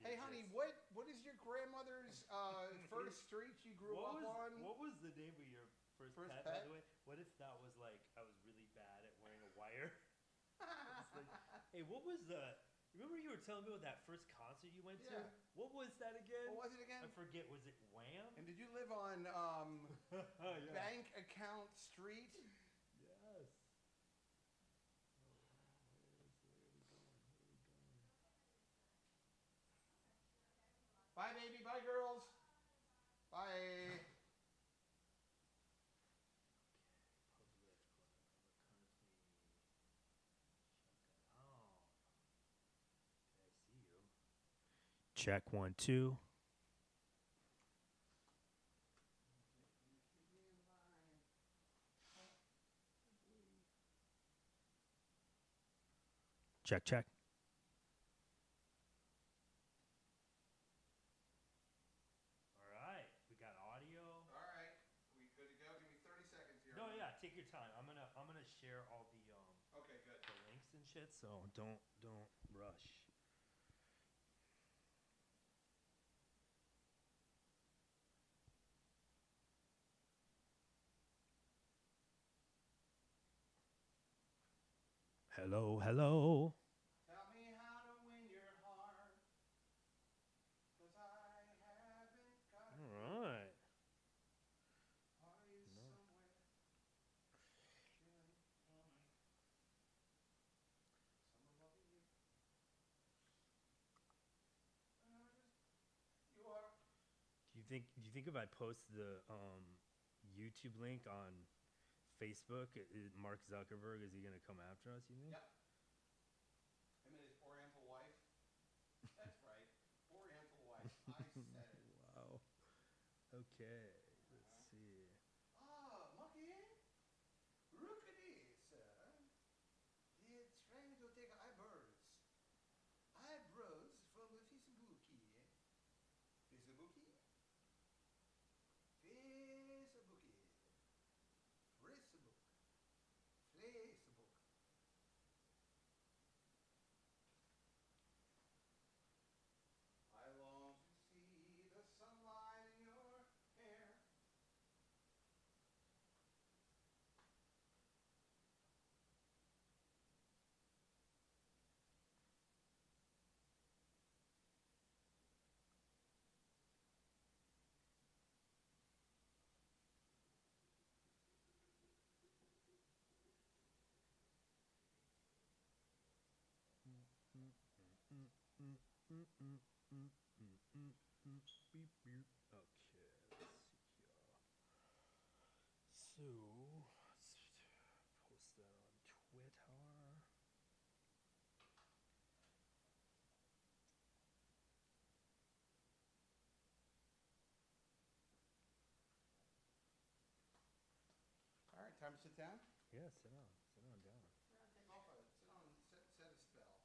Hey, honey, what is your grandmother's first street you grew up on? What was the name of your first First pet, by pet? the way? What if that was like I was really bad at wearing a wire? It's like, hey, what was the? Remember you were telling me about that first concert you went to? Yeah. What was that again? What was it again? I forget. Was it Wham? And did you live on Yeah. Bank Account Street? Yes. Where are we going? Where are we going? Bye, baby. Bye, girls. Bye. Public, McCarthy. Shut down. Okay, I see you. Check 1 2. Check check. All right, we got audio. All right. We good to go? Give me 30 seconds here. No, yeah, take your time. I'm gonna share all Okay, good. the links and shit. So don't rush. Hello, hello. Tell me how to win your heart, 'cause I haven't got All right. Are you No. somewhere? Someone loving you. You are. Do you think if I post the YouTube link on Facebook, Mark Zuckerberg is he gonna come after us? You think? Yep. Him and his Oriental wife. That's right. Oriental wife. I said it. Wow. Okay. Let's see. Ah, monkey. Look at this. They're trying to take eyebrows. Eyebrows from the Facebookie. Facebookie? Facebookie. Facebook. Facebook. I long to see the sunlight in your hair. Beep, beep. Okay, let's see here. So, let's post that on Twitter. All right, time to sit down. Yeah, sit on down. Set a spell.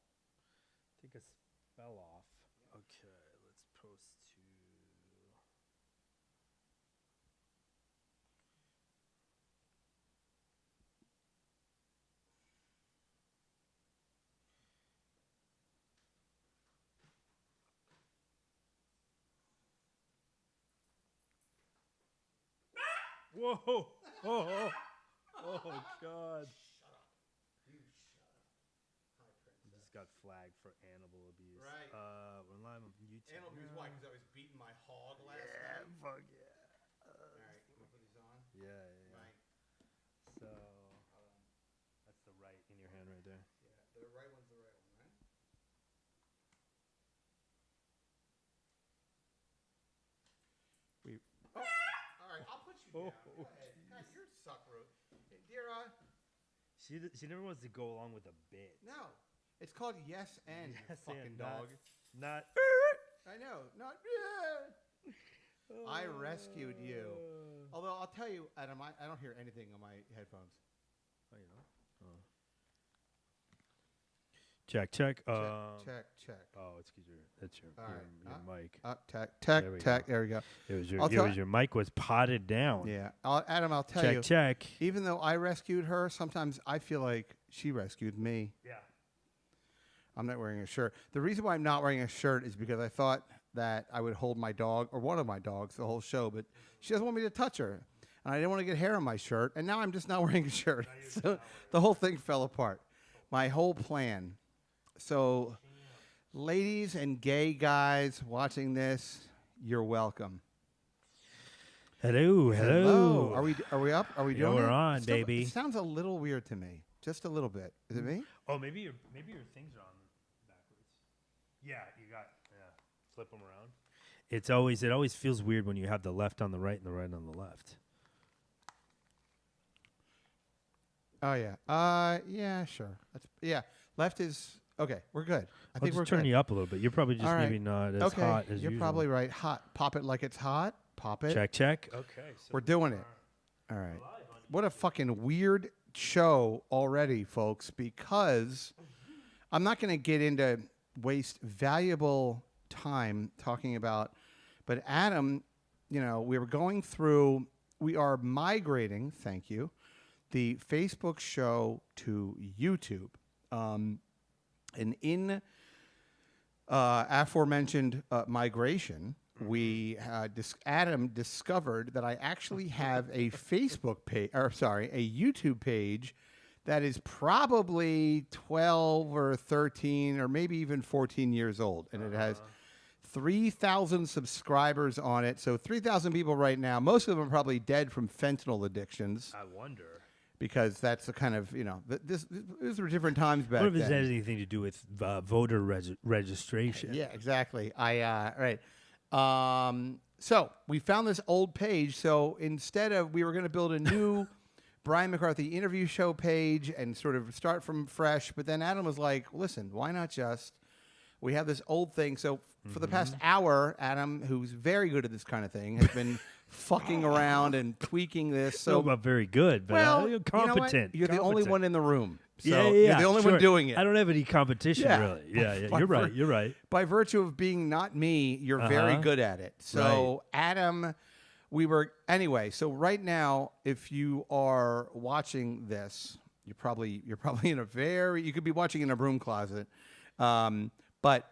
Take a spell off. Yeah. Okay, let's post to. Whoa! Oh, oh, God. Shut up. You shut up. Hi, princess. Just got flagged for animal abuse. Right. We're live on YouTube. Animal abuse, why? Because I was beating my hog last Yeah, night? fuck yeah. All right, you want to put these on? Yeah. Right. So, that's the right in your hand right there. Yeah, the right one's the right one, right? We. Oh, all right, I'll put you down. Go ahead. God, you're sucker. Dear, She never wants to go along with a bit. no. It's called yes and, Yes, fucking and dog. Not. I know, not. I rescued you. Although I'll tell you, Adam, I don't hear anything on my headphones. Oh, you know. Oh. Check. Check. Oh, it's because that's your All right. mic. Tech. There we There we go. It was I'll tell- your mic was potted down. Yeah, Adam, I'll tell you. Check. Even though I rescued her, sometimes I feel like she rescued me. Yeah. I'm not wearing a shirt. The reason why I'm not wearing a shirt is because I thought that I would hold my dog or one of my dogs the whole show, but she doesn't want me to touch her. And I didn't want to get hair on my shirt, and now I'm just not wearing a shirt. So the whole thing fell apart. My whole plan. So, ladies and gay guys watching this, you're welcome. Hello. Are we up? Are we doing we're it? on, baby. It sounds a little weird to me. Just a little bit. Is it me? Oh, maybe your things are on backwards. Yeah, flip them around. It always feels weird when you have the left on the right and the right on the left. Oh yeah. Yeah, sure. Left is okay. We're good. I think we're turn good. you up a little bit. You're probably just maybe not as hot as You're usual. probably right. Hot. Pop it like it's hot. Pop it. Check. Okay. So We're doing it. All right. What a fucking weird show already, folks, because I'm not going to get into waste valuable time talking about, but Adam, we are migrating, thank you, the Facebook show to YouTube. And in aforementioned migration, Adam discovered that I actually have a Facebook page, a YouTube page that is probably 12 or 13 or maybe even 14 years old. And it has 3,000 subscribers on it. So 3,000 people right now. Most of them are probably dead from fentanyl addictions. I wonder. Because that's the kind of, these were different times back then. What if this has anything to do with voter registration? Yeah, exactly. Right. So we found this old page. So instead of, we were going to build a new Brian McCarthy interview show page and sort of start from fresh. But then Adam was like, listen, why not we have this old thing. So for the past hour, Adam, who's very good at this kind of thing, has been fucking around and tweaking this. So about very good, but competent. You're the only one in the room. So yeah, you're the only one doing it. I don't have any competition, really. Yeah. You're right. By virtue of being not me, you're very good at it. So Adam, so right now, if you are watching this, you're probably you could be watching in a broom closet. But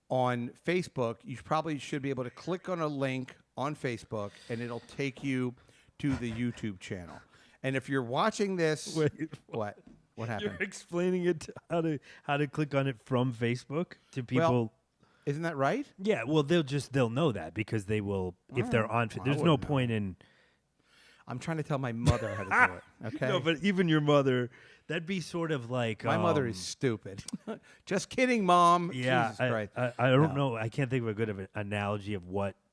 on Facebook, you probably should be able to click on a link on Facebook, and it'll take you to the YouTube channel. And if you're watching this, wait, what happened? You're explaining it how to click on it from Facebook to people. Well, isn't that right? Yeah. Well, they'll know that because they will if they're on. There's no point in. I'm trying to tell my mother how to do it. Okay. No, but even your mother, that'd be sort of like my mother is stupid. Just kidding, Mom. Yeah, Jesus Christ. I don't know. I can't think of a good of an analogy of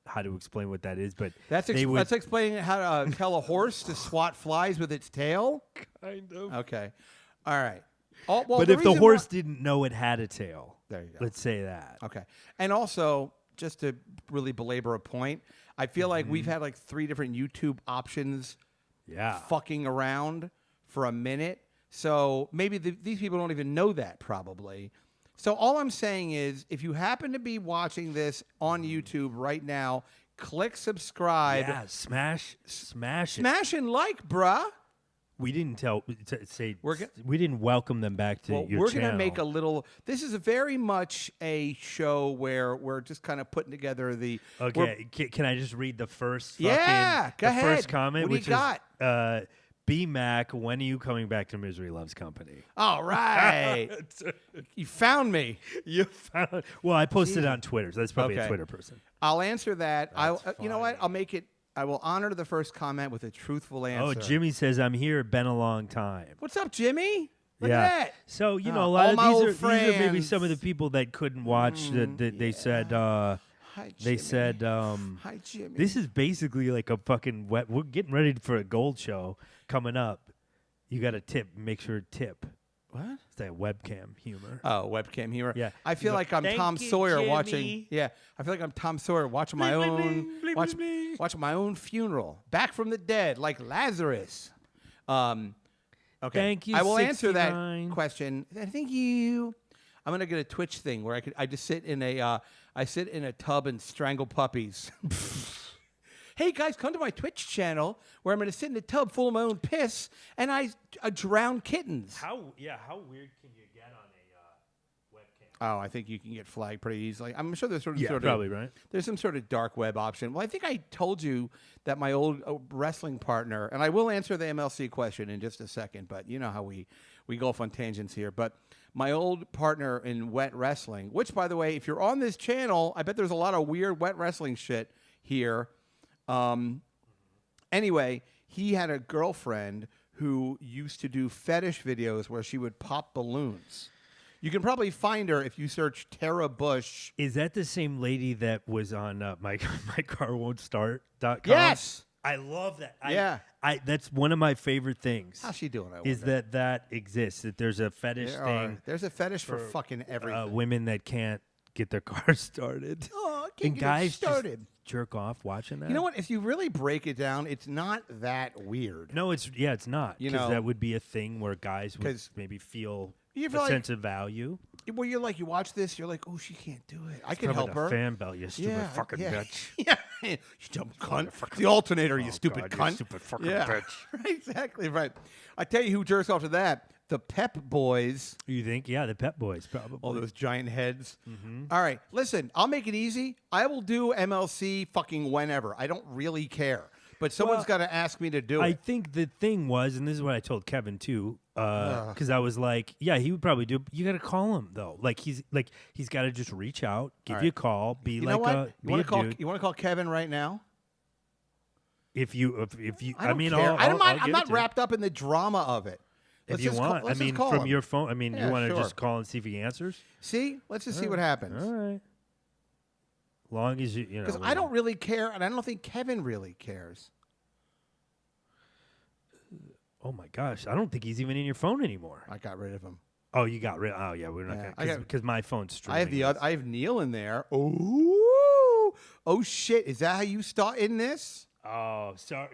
how to explain what that is. But that's explaining how to tell a horse to swat flies with its tail. Kind of. Okay. All right. But if the horse didn't know it had a tail, there you go. Let's say that. Okay. And also, just to really belabor a point, I feel like we've had like 3 different YouTube options fucking around for a minute. So maybe these people don't even know that probably. So all I'm saying is if you happen to be watching this on YouTube right now, click subscribe. Yeah, smash it. Smash and like, bruh. We didn't we didn't welcome them back to your channel. We're going to make a little. This is very much a show where we're just kind of putting together the. Okay, can I just read the first? Go ahead. First comment, What do you got? B Mac, when are you coming back to Misery Loves Company? All right, you found me. You found. Well, I posted it on Twitter, so that's probably a Twitter person. I'll answer that. You know what? I'll make it. I will honor the first comment with a truthful answer. Oh, Jimmy says, I'm here. Been a long time. What's up, Jimmy? Look at that. So, a lot of these are maybe some of the people that couldn't watch. They said, hi, Jimmy. This is basically like a fucking we're getting ready for a gold show coming up. You got to tip. Make sure to tip. What? It's that webcam humor. Oh, webcam humor. Yeah. I feel like I'm Tom Sawyer watching. Yeah. I feel like I'm Tom Sawyer watching my own. Watching my own funeral. Back from the dead, like Lazarus. Okay. Thank you. I will 69. answer that question. Thank you. I'm gonna get a Twitch thing where I just sit in a tub and strangle puppies. Hey guys, come to my Twitch channel where I'm going to sit in a tub full of my own piss and I drown kittens. How weird can you get on a webcam? Oh, I think you can get flagged pretty easily. I'm sure there's probably right. There's some sort of dark web option. Well, I think I told you that my old wrestling partner, and I will answer the MLC question in just a second, but you know how we go off on tangents here. But my old partner in wet wrestling, which, by the way, if you're on this channel, I bet there's a lot of weird wet wrestling shit here. Anyway, he had a girlfriend who used to do fetish videos where she would pop balloons. You can probably find her if you search Tara Bush. Is that the same lady that was on my car won't start.com? Yes. I love that. Yeah. That's one of my favorite things. How's she doing? Is that exists, that there's a fetish thing. There's a fetish for fucking everything. Women that can't get their car started. Oh, I can't and get guys it started. Just jerk off watching that. You know what? If you really break it down, it's not that weird. No, it's not. You Because know, that would be a thing where guys would maybe feel a sense of value. Well, you're like, you watch this, you're like, oh, she can't do it. I can help her. Fan bell, you stupid fucking bitch. Yeah, you dumb cunt. The alternator, you stupid cunt. You stupid fucking bitch. Right, exactly right. I tell you who jerks off to that. The Pep Boys. You think? Yeah, the Pep Boys, probably. All those giant heads. Mm-hmm. All right, listen, I'll make it easy. I will do MLC fucking whenever. I don't really care. But someone's got to ask me to do it. I think the thing was, and this is what I told Kevin too, because I was like, yeah, he would probably do. You got to call him though. He's got to just reach out, give you a call, be you like, know what? You want to call? Dude. You want to call Kevin right now? If you, I don't care. I'm not wrapped up in the drama of it. If you want, I mean, from your phone. I mean, you want to just call and see if he answers? See, let's just see what happens. All right. Long as you know. Because I don't really care, and I don't think Kevin really cares. Oh my gosh, I don't think he's even in your phone anymore. I got rid of him. Oh, you got rid. Oh yeah, we're not gonna because my phone's streaming. I have Neil in there. Oh shit! Is that how you start in this? Oh, sorry.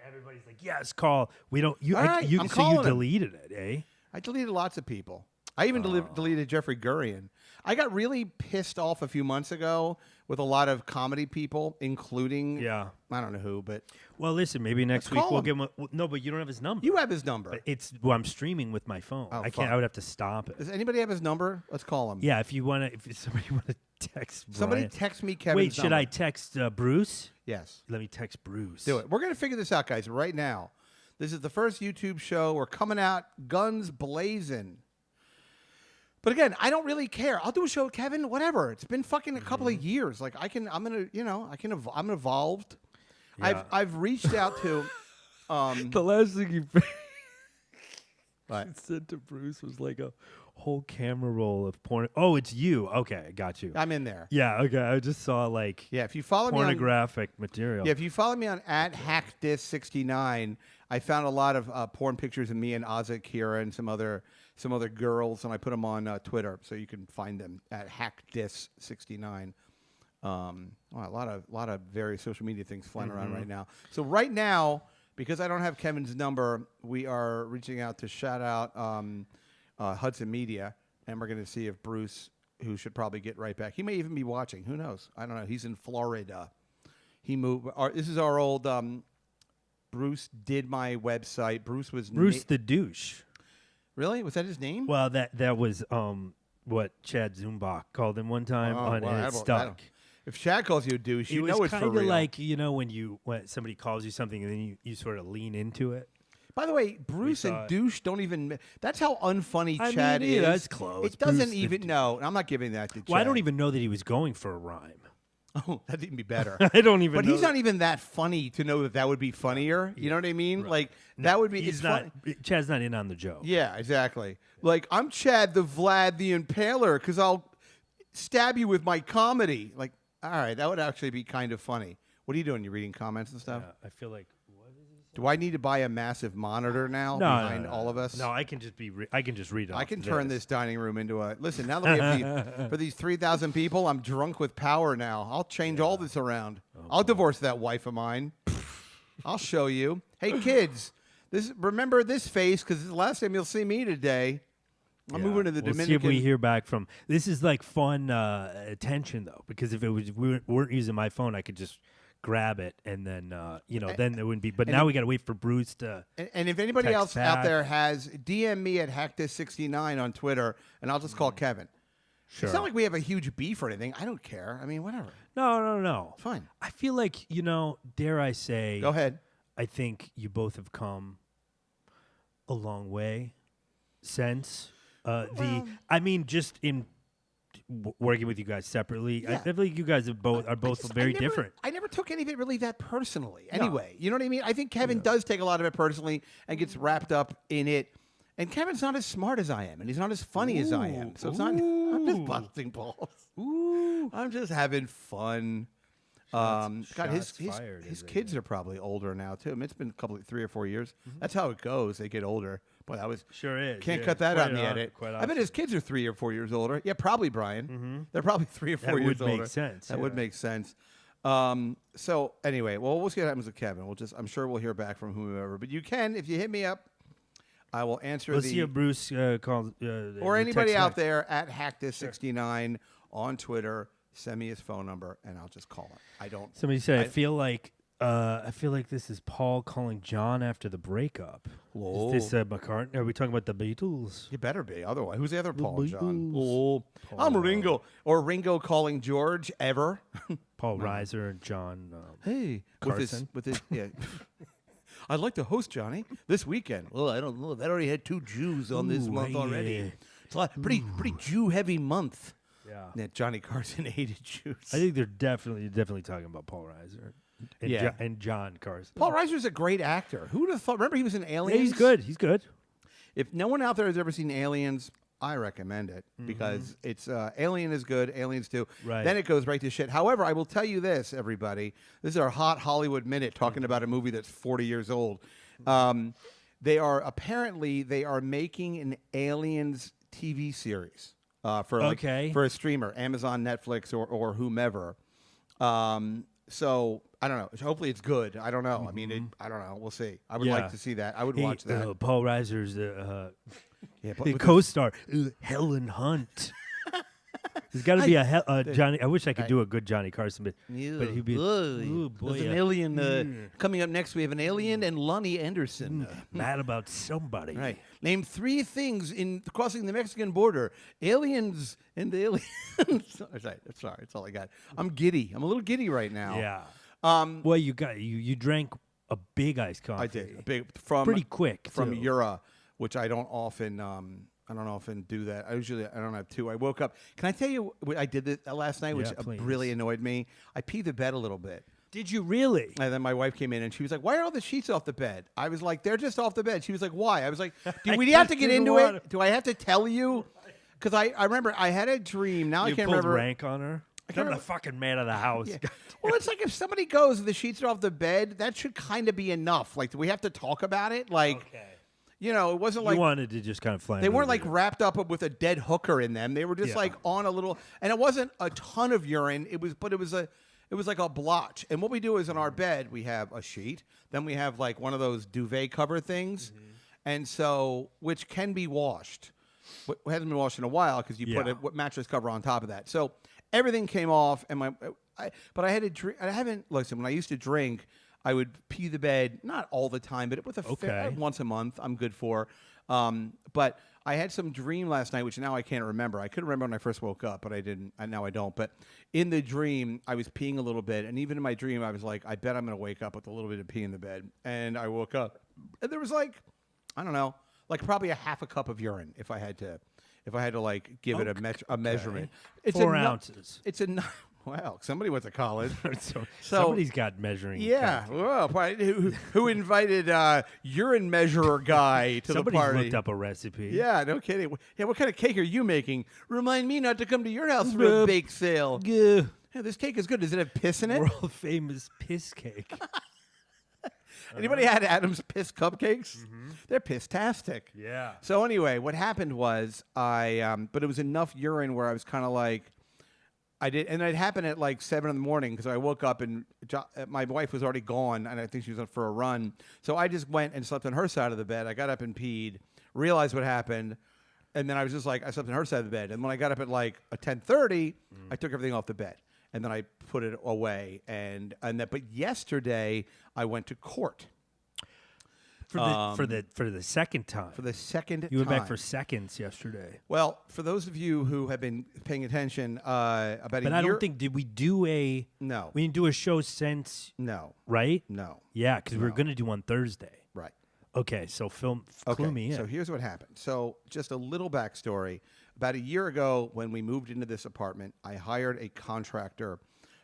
Everybody's like, yes, call. We don't. You. All right, I'm so calling you deleted it, eh? I deleted lots of people. I even deleted Jeffrey Gurian. I got really pissed off a few months ago with a lot of comedy people, including I don't know who, but listen, maybe next week we'll give him. No, but you don't have his number. You have his number. I'm streaming with my phone. I can't. I would have to stop it. Does anybody have his number? Let's call him. Yeah, if somebody want to text. Somebody text me Kevin's Wait, should number. I text Bruce? Yes. Let me text Bruce. Do it. We're gonna figure this out, guys, right now. This is the first YouTube show. We're coming out guns blazing. But again, I don't really care. I'll do a show with Kevin, whatever. It's been fucking a couple of years. Like I'm evolved. Yeah. I've reached out to the last thing you said to Bruce was like a whole camera roll of porn. Oh, it's you. Okay, I got you. I'm in there. Yeah, okay. I just saw like if you follow pornographic material. Yeah, if you follow me on @hackdis69, I found a lot of porn pictures of me and Ozzy Kira and some other girls, and I put them on Twitter, so you can find them at @hackdis69. A lot of various social media things flying around right now. So right now, because I don't have Kevin's number, we are reaching out to shout out Hudson Media, and we're going to see if Bruce, who should probably get right back. He may even be watching. Who knows? I don't know. He's in Florida. He moved. This is our old. Bruce did my website. Bruce the douche. Really? Was that his name? Well, that was what Chad Zumbach called him one time and it stuck. If Chad calls you a douche, you know it's for real. It was kind of like, when somebody calls you something and then you sort of lean into it. By the way, Bruce and douche don't even. That's how unfunny Chad is. That's close. It doesn't even. No, I'm not giving that to Chad. Well, I don't even know that he was going for a rime. Oh, that'd even be better. I don't even. But he's not even that funny to know that would be funnier. You know what I mean? Right. Like that would be. He's not. Chad's not in on the joke. Yeah, exactly. Like I'm Chad the Vlad the Impaler because I'll stab you with my comedy. Like, all right, that would actually be kind of funny. What are you doing? You reading comments and stuff? Yeah, I feel like. Do I need to buy a massive monitor now behind all of us? No, I can just I can just read it. I can turn this dining room into a. Listen, now that we have for these 3,000 people, I'm drunk with power now. I'll change all this around. I'll divorce that wife of mine. I'll show you. Hey, kids, remember this face because it's the last time you'll see me today. I'm moving to the Dominican. See if we hear back from. This is like fun attention though, because if we weren't using my phone, I could just grab it and then then there wouldn't be. But now we got to wait for Bruce to. And if anybody else back. out there has, DM me at Hackdis69 on Twitter, and I'll just call Kevin. Sure. It's not like we have a huge beef or anything. I don't care. I mean, whatever. No. Fine. I feel like, dare I say, Go ahead. I think you both have come a long way since just in working with you guys separately. Yeah. I feel like you guys are both very different. I never took any of it really that personally. Anyway, you know what I mean? I think Kevin does take a lot of it personally and gets wrapped up in it. And Kevin's not as smart as I am, and he's not as funny as I am. So it's not. I'm just busting balls. I'm just having fun. God, his kids are probably older now too. I mean, it's been 3 or 4 years. That's how it goes. They get older. Boy, that was sure is. Can't cut that out in the edit. I bet his kids are 3 or 4 years older. Yeah, probably Brian. They're probably 3 or 4 years older. That would make sense. That would make sense. So anyway, well, we'll see what happens with Kevin. I'm sure we'll hear back from whoever. But you can, if you hit me up, I will answer. Let's see if Bruce calls. Or anybody out there at Hackthis69 on Twitter. Send me his phone number and I'll just call him. I don't. Somebody said I feel like this is Paul calling John after the breakup. Whoa. Is this McCarthy? Are we talking about the Beatles? You better be. Otherwise, who's the other Paul? Beatles. John? Oh, I'm Ringo. Or Ringo calling George ever. Paul Reiser and John. Hey, Carson. with his yeah. I'd like to host Johnny this weekend. Well, I don't know. That already had 2 Jews on this month already. It's a lot, pretty Jew-heavy month. Yeah. That Johnny Carson hated Jews. I think they're definitely talking about Paul Reiser and John Carson. Paul Reiser's a great actor. Who would have thought? Remember he was in Aliens? Yeah, he's good. If no one out there has ever seen Aliens, I recommend it because it's Alien is good, Aliens 2. Right. Then it goes right to shit. However, I will tell you this, everybody. This is our hot Hollywood minute talking about a movie that's 40 years old. They are making an Aliens TV series for a streamer, Amazon, Netflix, or whomever. So I don't know. Hopefully it's good. I don't know. I mean, I don't know. We'll see. I would like to see that. I would watch that. Paul Reiser's the co-star, Helen Hunt. There's got to be a Johnny. I wish I could do a good Johnny Carson, but he'd be. Ooh, boy, there's an alien coming up next. We have an alien and Lonnie Anderson. Mad about somebody. Right. Name 3 things in crossing the Mexican border: aliens and the aliens. Sorry, that's all I got. I'm giddy. I'm a little giddy right now. Yeah. Well, you drank a big iced coffee. I did pretty quick from too. Ura, which I don't often do that. I don't have 2. I woke up. Can I tell you what I did last night, which really annoyed me? I peed the bed a little bit. Did you really? And then my wife came in and she was like, "Why are all the sheets off the bed?" I was like, "They're just off the bed." She was like, "Why?" I was like, "Do we have to get into it? Do I have to tell you?" Because I remember I had a dream. Now I can't remember. You pulled rank on her? I'm the fucking man of the house. Yeah. Well, it's like if somebody goes and the sheets are off the bed, that should kind of be enough. Like, do we have to talk about it? Like, it wasn't like you wanted to just kind of fly. They weren't like wrapped up with a dead hooker in them. They were just like on a little, and it wasn't a ton of urine. It was like a blotch. And what we do is on our bed we have a sheet, then we have like one of those duvet cover things, and so which can be washed. But it hasn't been washed in a while because you put a mattress cover on top of that. So everything came off, and but I had to drink. I haven't listen. When I used to drink, I would pee the bed, not all the time, but with once a month, I'm good for. But I had some dream last night, which now I can't remember. I could remember when I first woke up, but I didn't. Now I don't. But in the dream, I was peeing a little bit, and even in my dream, I was like, I bet I'm going to wake up with a little bit of pee in the bed. And I woke up, and there was like, I don't know, like probably a half a cup of urine if I had to like give it a measurement. It's 4 ounces. It's a Well, somebody went to college. So somebody's got measuring. Yeah. Well, who invited urine measurer guy to the party? Somebody looked up a recipe. Yeah, no kidding. Yeah, what kind of cake are you making? Remind me not to come to your house for a bake sale. Yeah, this cake is good. Does it have piss in it? World famous piss cake. Anybody had Adam's piss cupcakes? Mm-hmm. They're piss-tastic. Yeah. So anyway, what happened was but it was enough urine where I was kind of like, I did, and it happened at like 7 in the morning because I woke up and my wife was already gone, and I think she was up for a run. So I just went and slept on her side of the bed. I got up and peed, realized what happened, and then I was just like, I slept on her side of the bed. And when I got up at like 10:30, I took everything off the bed, and then I put it away. But yesterday I went to court For the second time. For the second You went time. back for seconds yesterday. Well, for those of you who have been paying attention, about a year. But I don't think did we do a No. We didn't do a show since No. right? No. Yeah, because we were going to do one Thursday. Right. Okay, so clue me in. So here's what happened. So just a little backstory. About a year ago, when we moved into this apartment, I hired a contractor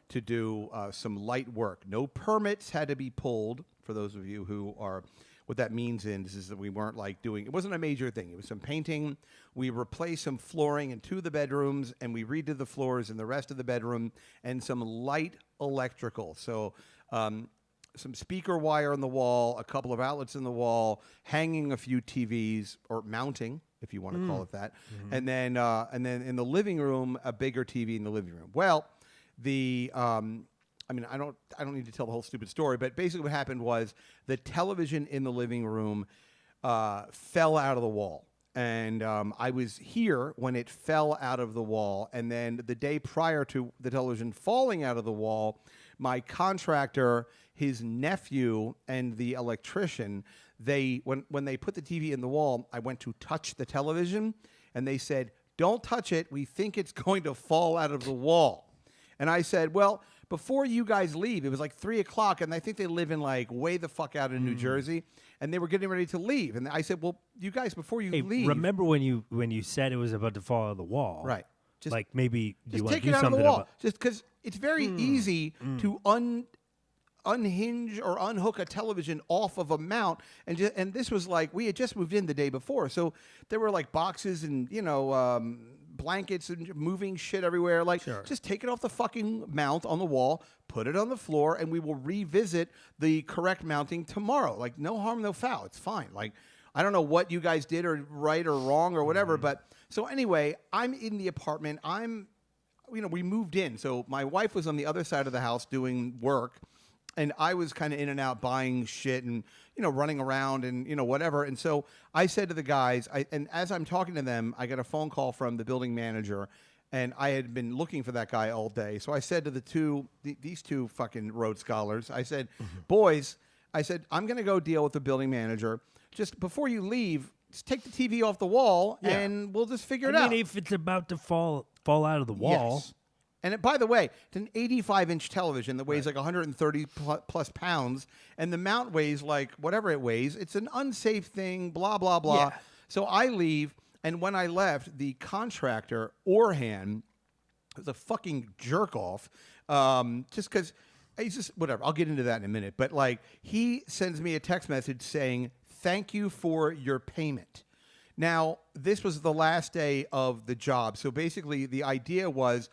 to do some light work. No permits had to be pulled. For those of you who are, what that means is that we weren't like doing, it wasn't a major thing. It was some painting. We replaced some flooring in 2 of the bedrooms, and we redid the floors in the rest of the bedroom, and some light electrical. So some speaker wire on the wall, a couple of outlets in the wall, hanging a few TVs, or mounting, if you want to call it that. And then in the living room, a bigger TV in the living room. Well, I don't need to tell the whole stupid story, but basically what happened was the television in the living room fell out of the wall. And I was here when it fell out of the wall. And then the day prior to the television falling out of the wall, my contractor, his nephew, and the electrician, when they put the TV in the wall, I went to touch the television, and they said, "Don't touch it. We think it's going to fall out of the wall." And I said, "Well, before you guys leave," it was like 3 o'clock, and I think they live in like way the fuck out in New Jersey, and they were getting ready to leave. And I said, "Well, you guys, before you leave, remember when you said it was about to fall out of the wall, right? Just like maybe you want take to do it out of the something wall, about just because it's very easy to unhinge or unhook a television off of a mount, and this was like we had just moved in the day before, so there were like boxes and blankets and moving shit everywhere. Like, just take it off the fucking mount on the wall, put it on the floor, and we will revisit the correct mounting tomorrow. Like, no harm, no foul. It's fine. Like, I don't know what you guys did or right or wrong or whatever, but so anyway, I'm in the apartment. We moved in, so my wife was on the other side of the house doing work. And I was kind of in and out buying shit and, running around and, whatever. And so I said to the guys, and as I'm talking to them, I got a phone call from the building manager, and I had been looking for that guy all day. So I said to these two fucking Rhodes Scholars, I said, "Boys," I said, "I'm going to go deal with the building manager. Just before you leave, just take the TV off the wall, and we'll just figure it out." I mean, if it's about to fall out of the wall. Yes. And by the way, it's an 85-inch television that weighs like 130 plus pounds, and the mount weighs like whatever it weighs. It's an unsafe thing, blah, blah, blah. Yeah. So I leave, and when I left, the contractor, Orhan, was a fucking jerk-off, just because he's just, whatever. I'll get into that in a minute. But, like, he sends me a text message saying, "Thank you for your payment." Now, this was the last day of the job. So basically, the idea was,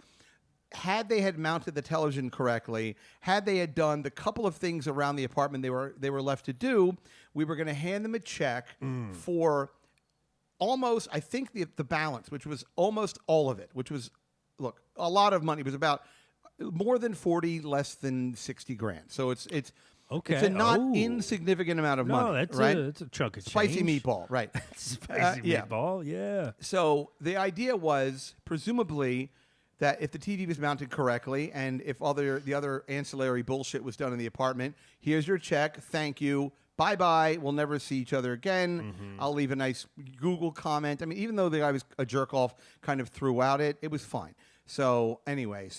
had they had mounted the television correctly, had they had done the couple of things around the apartment they were left to do, we were going to hand them a check for almost, I think the balance, which was almost all of it, which was, look, a lot of money. It was about more than 40, less than 60 grand. So it's okay. It's a not insignificant amount of money. No, that's right? It's a chunk of spicy change. meatball, right? Spicy meatball, yeah. So the idea was presumably that if the TV was mounted correctly and if the other ancillary bullshit was done in the apartment, here's your check, thank you, bye-bye, we'll never see each other again. I'll leave a nice Google comment. I mean, even though the guy was a jerk-off kind of throughout it was fine. So anyway,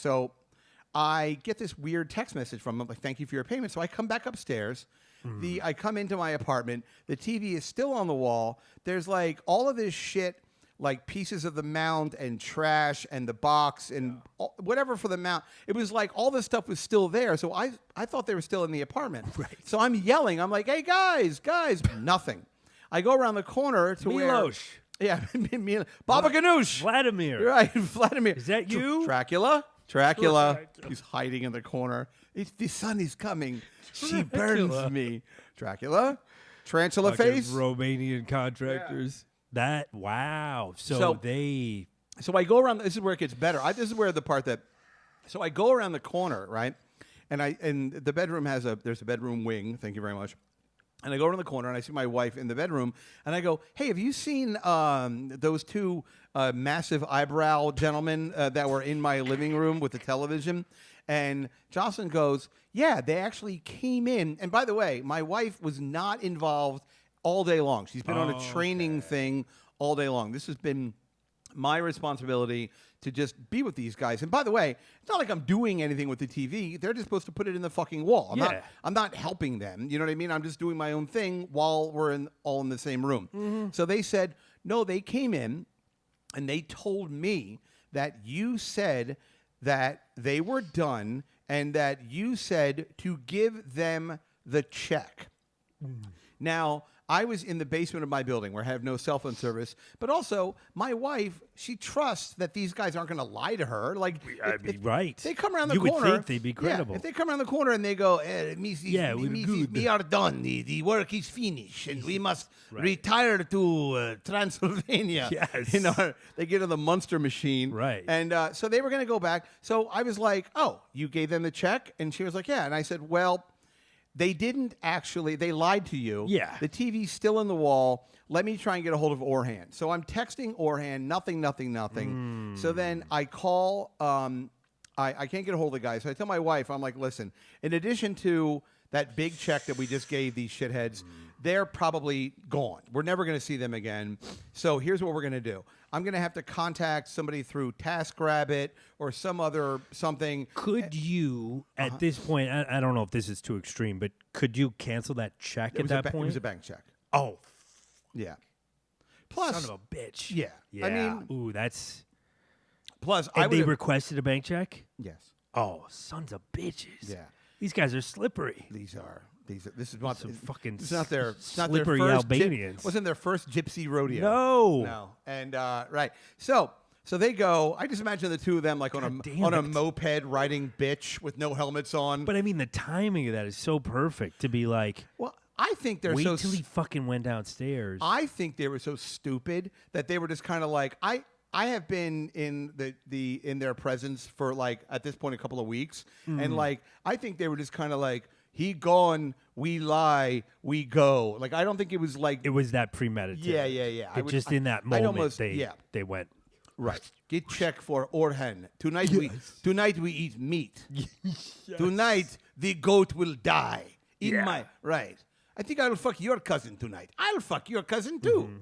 I get this weird text message from him, like, "Thank you for your payment." So I come back upstairs. I come into my apartment. The TV is still on the wall. There's like all of this shit, like pieces of the mount and trash and the box and whatever for the mount. It was like all this stuff was still there. So I thought they were still in the apartment. Right. So I'm yelling. I'm like, "Hey, guys, nothing." I go around the corner to Milosh. Yeah, Baba Ganoush. Vladimir. Right, Vladimir. Is that you? Dracula. He's hiding in the corner. The sun is coming. She burns me. Dracula. Tarantula face. Romanian contractors. Yeah. Wow. So I go around. This is where it gets better. This is where the part that. So I go around the corner, right, and the bedroom there's a bedroom wing. Thank you very much. And I go around the corner and I see my wife in the bedroom, and I go, "Hey, have you seen those two massive eyebrow gentlemen that were in my living room with the television?" And Jocelyn goes, "Yeah, they actually came in." And by the way, my wife was not involved all day long. She's been on a training thing all day long. This has been my responsibility to just be with these guys. And by the way, it's not like I'm doing anything with the TV. They're just supposed to put it in the fucking wall. I'm not helping them. You know what I mean? I'm just doing my own thing while we're all in the same room. Mm-hmm. So they said, no, they came in and they told me that you said that they were done and that you said to give them the check. Mm. Now, I was in the basement of my building where I have no cell phone service, but also my wife, she trusts that these guys aren't going to lie to her. Like, right? They come around the corner. You would think they'd be credible. If they come around the corner and they go, we are done. The work is finished, and we must retire to Transylvania." Yes. They get on the Munster machine, right? And so they were going to go back. So I was like, "Oh, you gave them the check?" And she was like, "Yeah." And I said, "Well, they didn't actually. They lied to you. Yeah. The TV's still in the wall. Let me try and get a hold of Orhan." So I'm texting Orhan. Nothing. So then I call. I can't get a hold of the guy. So I tell my wife, I'm like, "Listen, in addition to that big check that we just gave these shitheads, they're probably gone. We're never going to see them again. So here's what we're going to do. I'm going to have to contact somebody through TaskRabbit or some other something." Could you, at this point, I don't know if this is too extreme, but could you cancel that check at that point? It was a bank check. Oh. Yeah. Plus, son of a bitch. Yeah. I mean, ooh, that's. Plus, they requested a bank check? Yes. Oh, sons of bitches. Yeah. These guys are slippery. This is not fucking. It's not their slippery Albanians. Wasn't their first gypsy rodeo? No. And right. So they go. I just imagine the two of them like on a moped riding bitch with no helmets on. But I mean, the timing of that is so perfect to be like. Well, I think they're wait till he fucking went downstairs. I think they were so stupid that they were just kind of like I have been in in their presence for like at this point a couple of weeks, and like I think they were just kind of like, he gone, we lie, we go. Like I don't think it was like it was that premeditated. Yeah. In that moment, they went right. Get check for Orhan tonight. Tonight we eat meat. Yes. Tonight the goat will die. Right. I think I'll fuck your cousin tonight. I'll fuck your cousin too. Mm-hmm.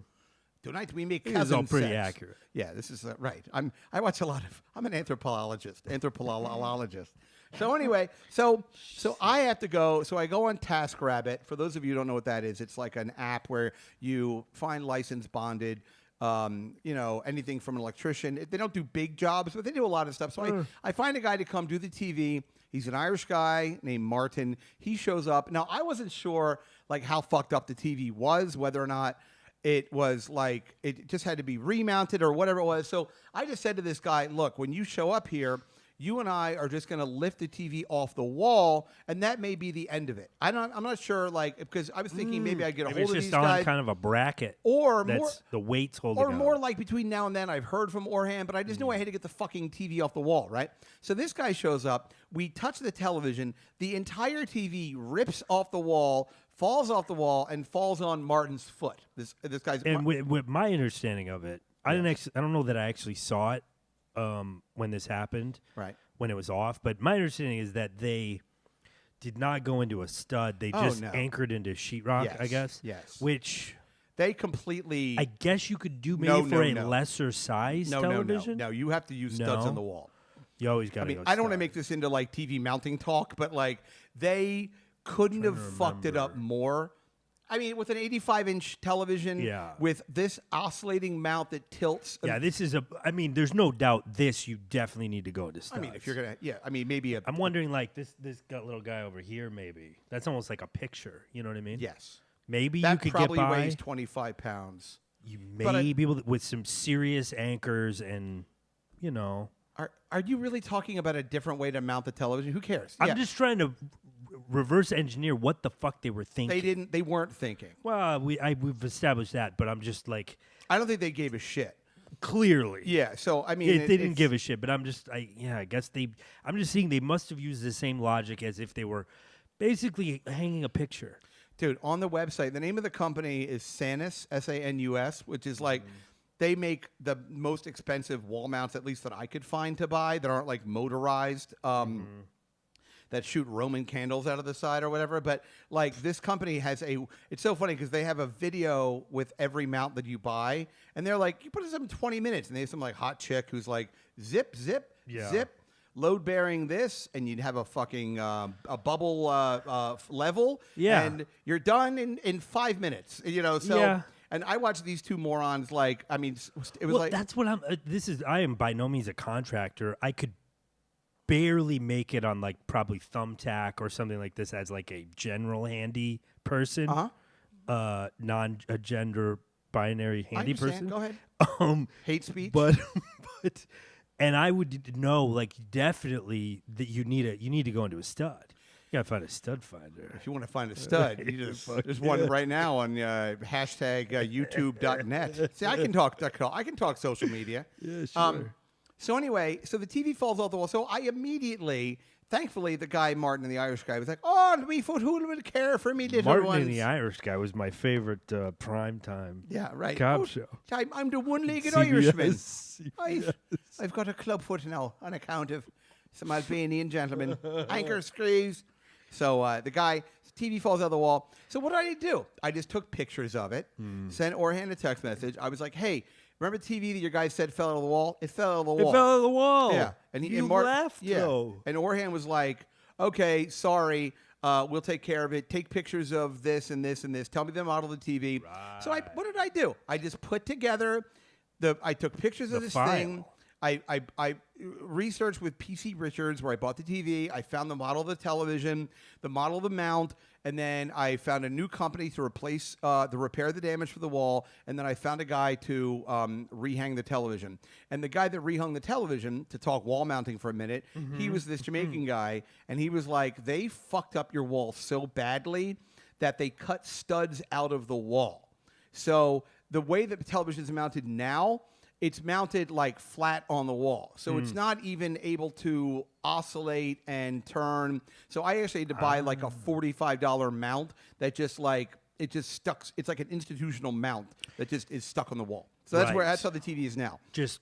Tonight we make cousin sex. This is all pretty accurate. Yeah, this is right. I watch a lot of. I'm an anthropologist. So anyway, so I have to go. So I go on TaskRabbit. For those of you who don't know what that is, it's like an app where you find licensed bonded. Anything from an electrician. They don't do big jobs, but they do a lot of stuff. So I find a guy to come do the TV. He's an Irish guy named Martin. He shows up. Now, I wasn't sure like how fucked up the TV was, whether or not it was like it just had to be remounted or whatever it was. So I just said to this guy, look, when you show up here, you and I are just going to lift the TV off the wall, and that may be the end of it. I'm not sure, like, because I was thinking maybe I'd get a hold of these guys. It's just on kind of a bracket. Or that's more, the weight's holding Or on. more like between now and then, I've heard from Orhan, but I just knew I had to get the fucking TV off the wall, right? So this guy shows up. We touch the television. The entire TV rips off the wall, falls off the wall, and falls on Martin's foot. This guy's... And with my understanding of it, I don't know that I actually saw it when this happened. Right. When it was off, but my understanding is that they did not go into a stud. They just anchored into sheetrock, yes, I guess. Yes. Which they completely... I guess you could do maybe for a lesser size television. No, you have to use studs on the wall. You always got to I don't want to make this into like TV mounting talk, but like they couldn't have fucked it up more. I mean, with an 85-inch television, with this oscillating mount that tilts. Yeah, this is there's no doubt you definitely need to go to studs. I mean, if you're going to, maybe I'm wondering, like, this little guy over here, maybe. That's almost like a picture, you know what I mean? Yes. Maybe you could get by. That probably weighs 25 pounds. You may be able to, with some serious anchors and, Are you really talking about a different way to mount the television? Who cares? I'm just trying to reverse engineer what the fuck they were thinking. They weren't thinking. Well, we've established that, but I'm just like, I don't think they gave a shit. Clearly. Yeah, so I mean they didn't give a shit, but I'm just I'm just seeing they must have used the same logic as if they were basically hanging a picture. Dude, on the website, the name of the company is Sanus, SANUS, which is like they make the most expensive wall mounts, at least that I could find to buy, that aren't like motorized. that shoot Roman candles out of the side or whatever. But like this company has it's so funny because they have a video with every mount that you buy, and they're like, you put this up in 20 minutes, and they have some like hot chick who's like, zip, zip, zip. Load bearing this, and you'd have a fucking a bubble level, and you're done in 5 minutes. You know, so and I watched these two morons. Like, I mean, it was like that's what I'm. I am by no means a contractor. I could barely make it on like probably Thumbtack or something like this as like a general handy person, non-gender binary handy person. Go ahead. Hate speech, but. And I would know, like, definitely that you need to go into a stud. You gotta find a stud finder. If you want to find a stud, there's one right now on hashtag YouTube.net. See, I can talk social media. Yeah, sure. So anyway, so the TV falls off the wall. So I immediately. Thankfully, the guy, Martin and the Irish guy, was like, oh, me foot, who would care for me little Martin ones? and the Irish guy was my favorite primetime cop show. I'm the one-legged Irishman. I've got a clubfoot now on account of some Albanian gentlemen. Anchor screws. So the guy, TV falls out of the wall. So what did I do? I just took pictures of it, sent Orhan a text message. I was like, hey, remember the TV that your guy said fell out of the wall? It fell out of the wall. It fell out of the wall. Yeah. And you left, though. And Orhan was like, okay, sorry. We'll take care of it. Take pictures of this and this and this. Tell me the model of the TV. Right. So what did I do? I just put together I took pictures of this thing. I researched with PC Richards where I bought the TV. I found the model of the television, the model of the mount, and then I found a new company to replace to repair the damage for the wall, and then I found a guy to rehang the television. And the guy that rehung the television, to talk wall mounting for a minute, he was this Jamaican guy, and he was like, they fucked up your wall so badly that they cut studs out of the wall. So the way that the television is mounted now, it's mounted like flat on the wall. So it's not even able to oscillate and turn. So I actually had to buy like a $45 mount that just like, it just stuck. It's like an institutional mount that just is stuck on the wall. So that's how the TV is now. Just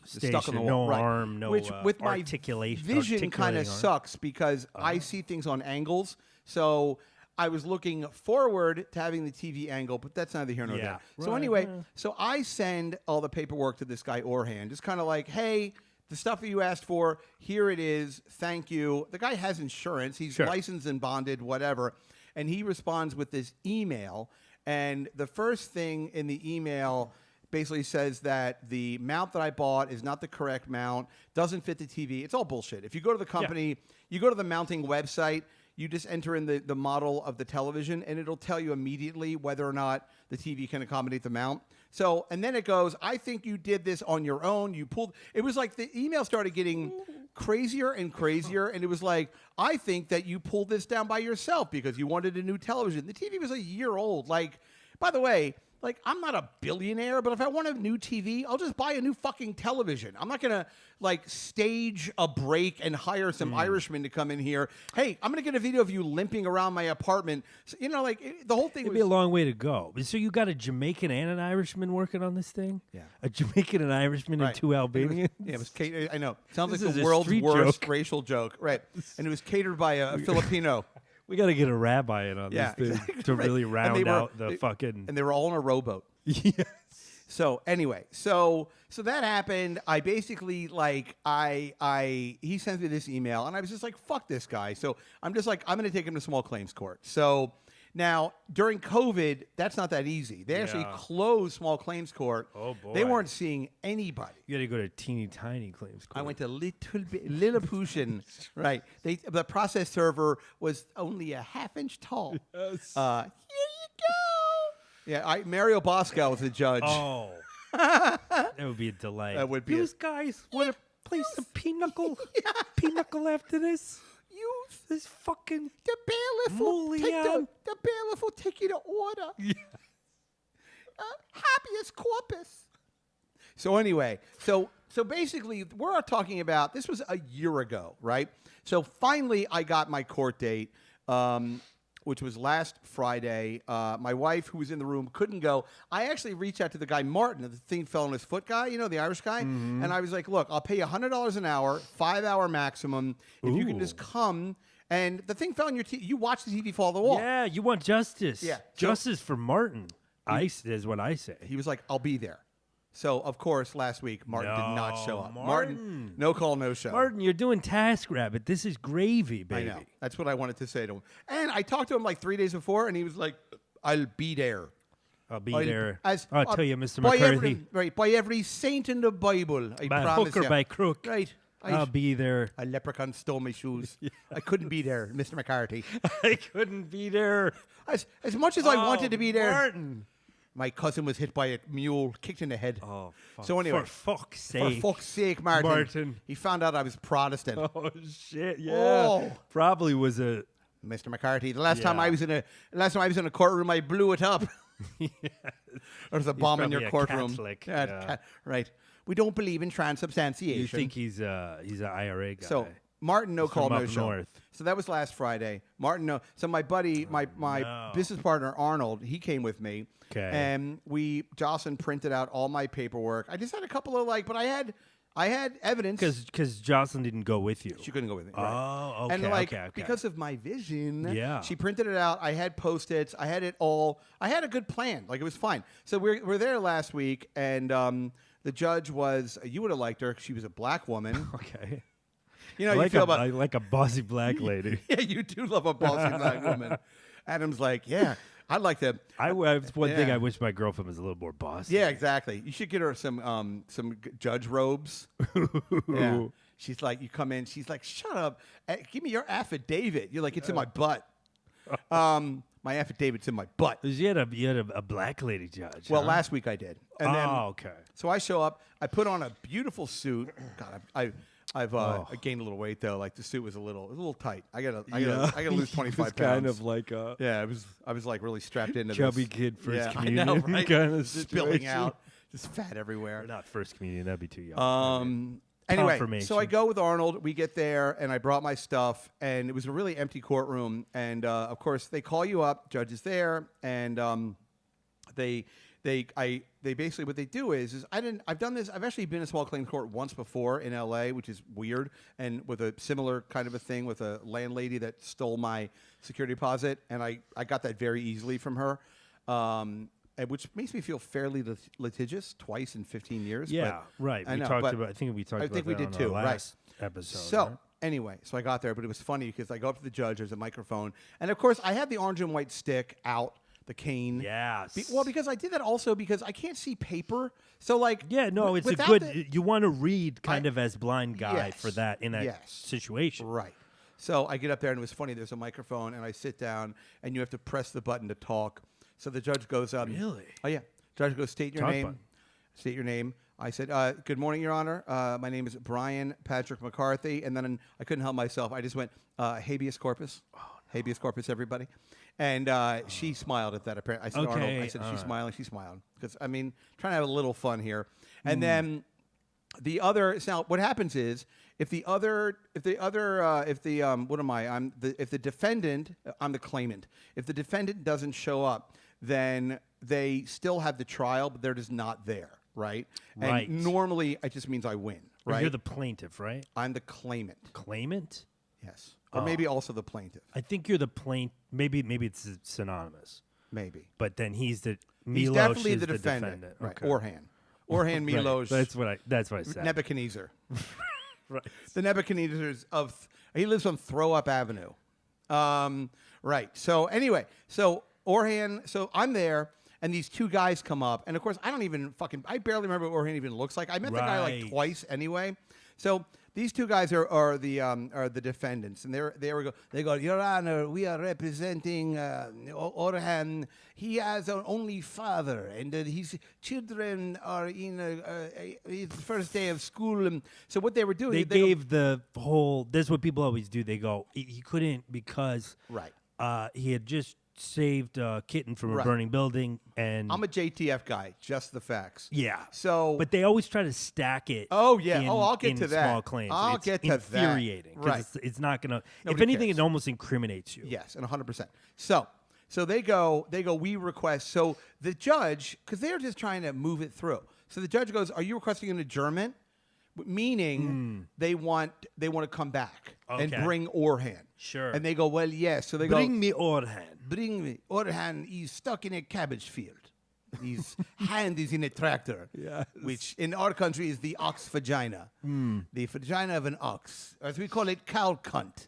stuck on the wall. No arm, no Which with my articulation. vision kind of sucks because I see things on angles. So I was looking forward to having the TV angle, but that's neither here nor there. So anyway, so I send all the paperwork to this guy Orhan, just kind of like, hey, the stuff that you asked for, here it is. Thank you. The guy has insurance. He's licensed and bonded, whatever. And he responds with this email. And the first thing in the email basically says that the mount that I bought is not the correct mount, doesn't fit the TV. It's all bullshit. If you go to the company, you go to the mounting website, you just enter in the model of the television, and it'll tell you immediately whether or not the TV can accommodate the mount. So, and then it goes, I think you did this on your own. You pulled, it was like the email started getting crazier and crazier, and it was like, I think that you pulled this down by yourself because you wanted a new television. The TV was a year old. Like, by the way, like, I'm not a billionaire, but if I want a new TV, I'll just buy a new fucking television. I'm not going to, like, stage a break and hire some Irishmen to come in here. Hey, I'm going to get a video of you limping around my apartment. So, you know, like, the whole thing It'd be a long way to go. So you got a Jamaican and an Irishman working on this thing? Yeah. A Jamaican, an Irishman, and two Albanians? It was I know. Sounds like the world's worst racial joke. Right. And it was catered by a Filipino. We got to get a rabbi in on this thing to really round out the fucking... And they were all in a rowboat. Yes. So anyway, so that happened. I basically like he sends me this email, and I was just like, fuck this guy. So I'm just like, I'm going to take him to small claims court. So now during COVID, that's not that easy. They actually closed small claims court. Oh boy, they weren't seeing anybody. You got to go to teeny tiny claims court. I went to Lilliputian. Right. The process server was only a half-inch tall. Yes. Here you go. Yeah, Mario Bosco was the judge. Oh, that would be a delight. That would be. These guys want to play some pinochle. Pinochle after this. This fucking the bailiff will take you to order. Yeah. Habeas corpus. So anyway, so basically we're talking about this was a year ago, right? So finally I got my court date, which was last Friday. My wife, who was in the room, couldn't go. I actually reached out to the guy Martin, the thing fell on his foot guy, you know, the Irish guy. And I was like, look, I'll pay you $100 an hour, 5-hour maximum. If you can just come and the thing fell on your TV. You watched the TV fall off the wall. Yeah, you want justice. Yeah. Justice for Martin. Is what I say. He was like, I'll be there. So, of course, last week, Martin did not show up. Martin. No call, no show. Martin, you're doing TaskRabbit. This is gravy, baby. I know. That's what I wanted to say to him. And I talked to him like 3 days before, and he was like, I'll be there. I'll be there. I'll tell you, Mr. McCarthy. By every saint in the Bible, I By promise hook or you. by crook. Right. I'll be there. A leprechaun stole my shoes. I couldn't be there, Mr. McCarthy. I couldn't be there. As much as I wanted to be there, Martin. my cousin was hit by a mule, kicked in the head. Oh, fuck. So anyway, For fuck's sake. For fuck's sake, Martin. He found out I was Protestant. Oh, shit. Yeah. Oh. Probably was a... Mr. McCarthy. The last time Yeah. I was in a courtroom, I blew it up. There's a bomb in probably your a courtroom. Catholic, Yeah, yeah. right. We don't believe in transubstantiation. You think he's an IRA guy. So Martin, no He's call, from no up show. north. So that was last Friday. Martin, no. So my buddy, my no. business partner Arnold, he came with me. 'Kay. And Jocelyn printed out all my paperwork. I just had a couple of but I had evidence. Because Jocelyn didn't go with you. She couldn't go with me. Oh, right. okay, And okay. because of my vision, Yeah. she printed it out. I had Post-its. I had it all. I had a good plan. Like, it was fine. So we're there last week, and the judge was, you would have liked her. She was a black woman. Okay. You know, I you like feel a, about. I like a bossy black lady. Yeah, you do love a bossy black woman. Adam's like, yeah, I'd like to. It's one thing Yeah. I wish my girlfriend was a little more bossy. Yeah, exactly. You should get her some judge robes. Yeah. She's like, you come in. She's like, shut up. Give me your affidavit. You're like, it's in my butt. My affidavit's in my butt. You had a black lady judge. Well, huh? last week I did. And then, okay. so I show up. I put on a beautiful suit. God, I've I gained a little weight though. Like the suit was a little tight. I gotta lose 25 pounds. Kind of like a Yeah, I was like really strapped into chubby this. kid first Yeah, communion I know, right? kind of spilling situation. out, just fat everywhere. Or not first communion. That'd be too young. Anyway, Confirmation. so I go with Arnold. We get there, and I brought my stuff, and it was a really empty courtroom. And of course, they call you up. Judge is there, and they basically what they do is I've done this. I've actually been in a small claims court once before in L.A., which is weird, and with a similar kind of a thing with a landlady that stole my security deposit, and I got that very easily from her. Which makes me feel fairly litigious twice in 15 years. Yeah, right. I We know, talked but about. I think we talked I about think we that did on too, our right. last episode. So right? anyway, so I got there, but it was funny because I go up to the judge. There's a microphone, and of course I had the orange and white stick out, the cane. Yes. Because I did that also because I can't see paper. So like, Yeah, no, it's a without good. You want to read kind of as blind guy Yes, for that in that yes. situation. Right. So I get up there, and it was funny. There's a microphone, and I sit down, and you have to press the button to talk. So the judge goes, Really? Oh yeah. Judge goes, state your Talk name. button. State your name. I said, good morning, Your Honor. My name is Brian Patrick McCarthy. And then I couldn't help myself. I just went, habeas corpus. Oh, no. Habeas corpus, everybody. And she smiled at that. Apparently, I said, Okay, Arnold. I said, all she's right. smiling. She's smiling. Because, I mean, trying to have a little fun here. And then the other, now what happens is, if the defendant, I'm the claimant. If the defendant doesn't show up, then they still have the trial, but they're just not there, right? Right. And normally, it just means I win, Or right? You're the plaintiff, right? I'm the claimant, Claimant? yes, or maybe also the plaintiff, I think you're the plaint. Maybe it's synonymous. maybe. But then he's Milos He's definitely is the defendant, right? Okay. Orhan Milos, Right. That's what I said. Nebuchadnezzar. Right. The Nebuchadnezzars he lives on Throw Up Avenue. Right. So anyway, so Orhan, so I'm there, and these two guys come up, and of course I barely remember what Orhan even looks like. I met the guy like Right. twice anyway. So these two guys are the defendants, and they go, Your Honor, we are representing Orhan. He has an only father, and his children are in his first day of school. And so what they were doing, They they go- gave the whole. That's what people always do. They go, he couldn't because right. he had just saved a kitten from a Right. burning building, and I'm a JTF guy, just the facts. yeah. So, But they always try to stack it. Oh, yeah. in- I'll get in to that. Small claims. I'll It's get to that. infuriating. 'Cause Right. It's not gonna. If Nobody anything, cares. it almost incriminates you. yes, and 100%. So they go, we request. So the judge, because they're just trying to move it through. So the judge goes, are you requesting an adjournment? meaning they want to come back and Okay. bring Orhan. Sure. And they go, well, yes. So they Bring me Orhan. bring me Orhan. He's stuck in a cabbage field. His hand is in a tractor, which in our country is the ox vagina, the vagina of an ox, as we call it, cow cunt.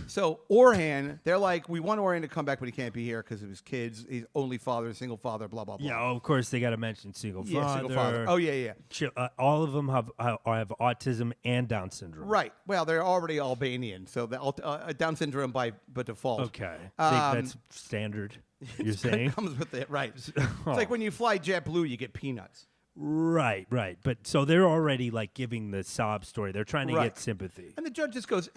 So Orhan, they're like, we want Orhan to come back, but he can't be here because of his kids. He's only father, single father, blah, blah, blah. Yeah, of course they got to mention single father. Yeah, single father. Oh, yeah. All of them have autism and Down syndrome. Right. Well, they're already Albanian, so Down syndrome by default. Okay. That's standard. You're saying? Comes with it, right? It's like when you fly JetBlue, you get peanuts. Right. But so they're already like giving the sob story. They're trying to get sympathy. And the judge just goes,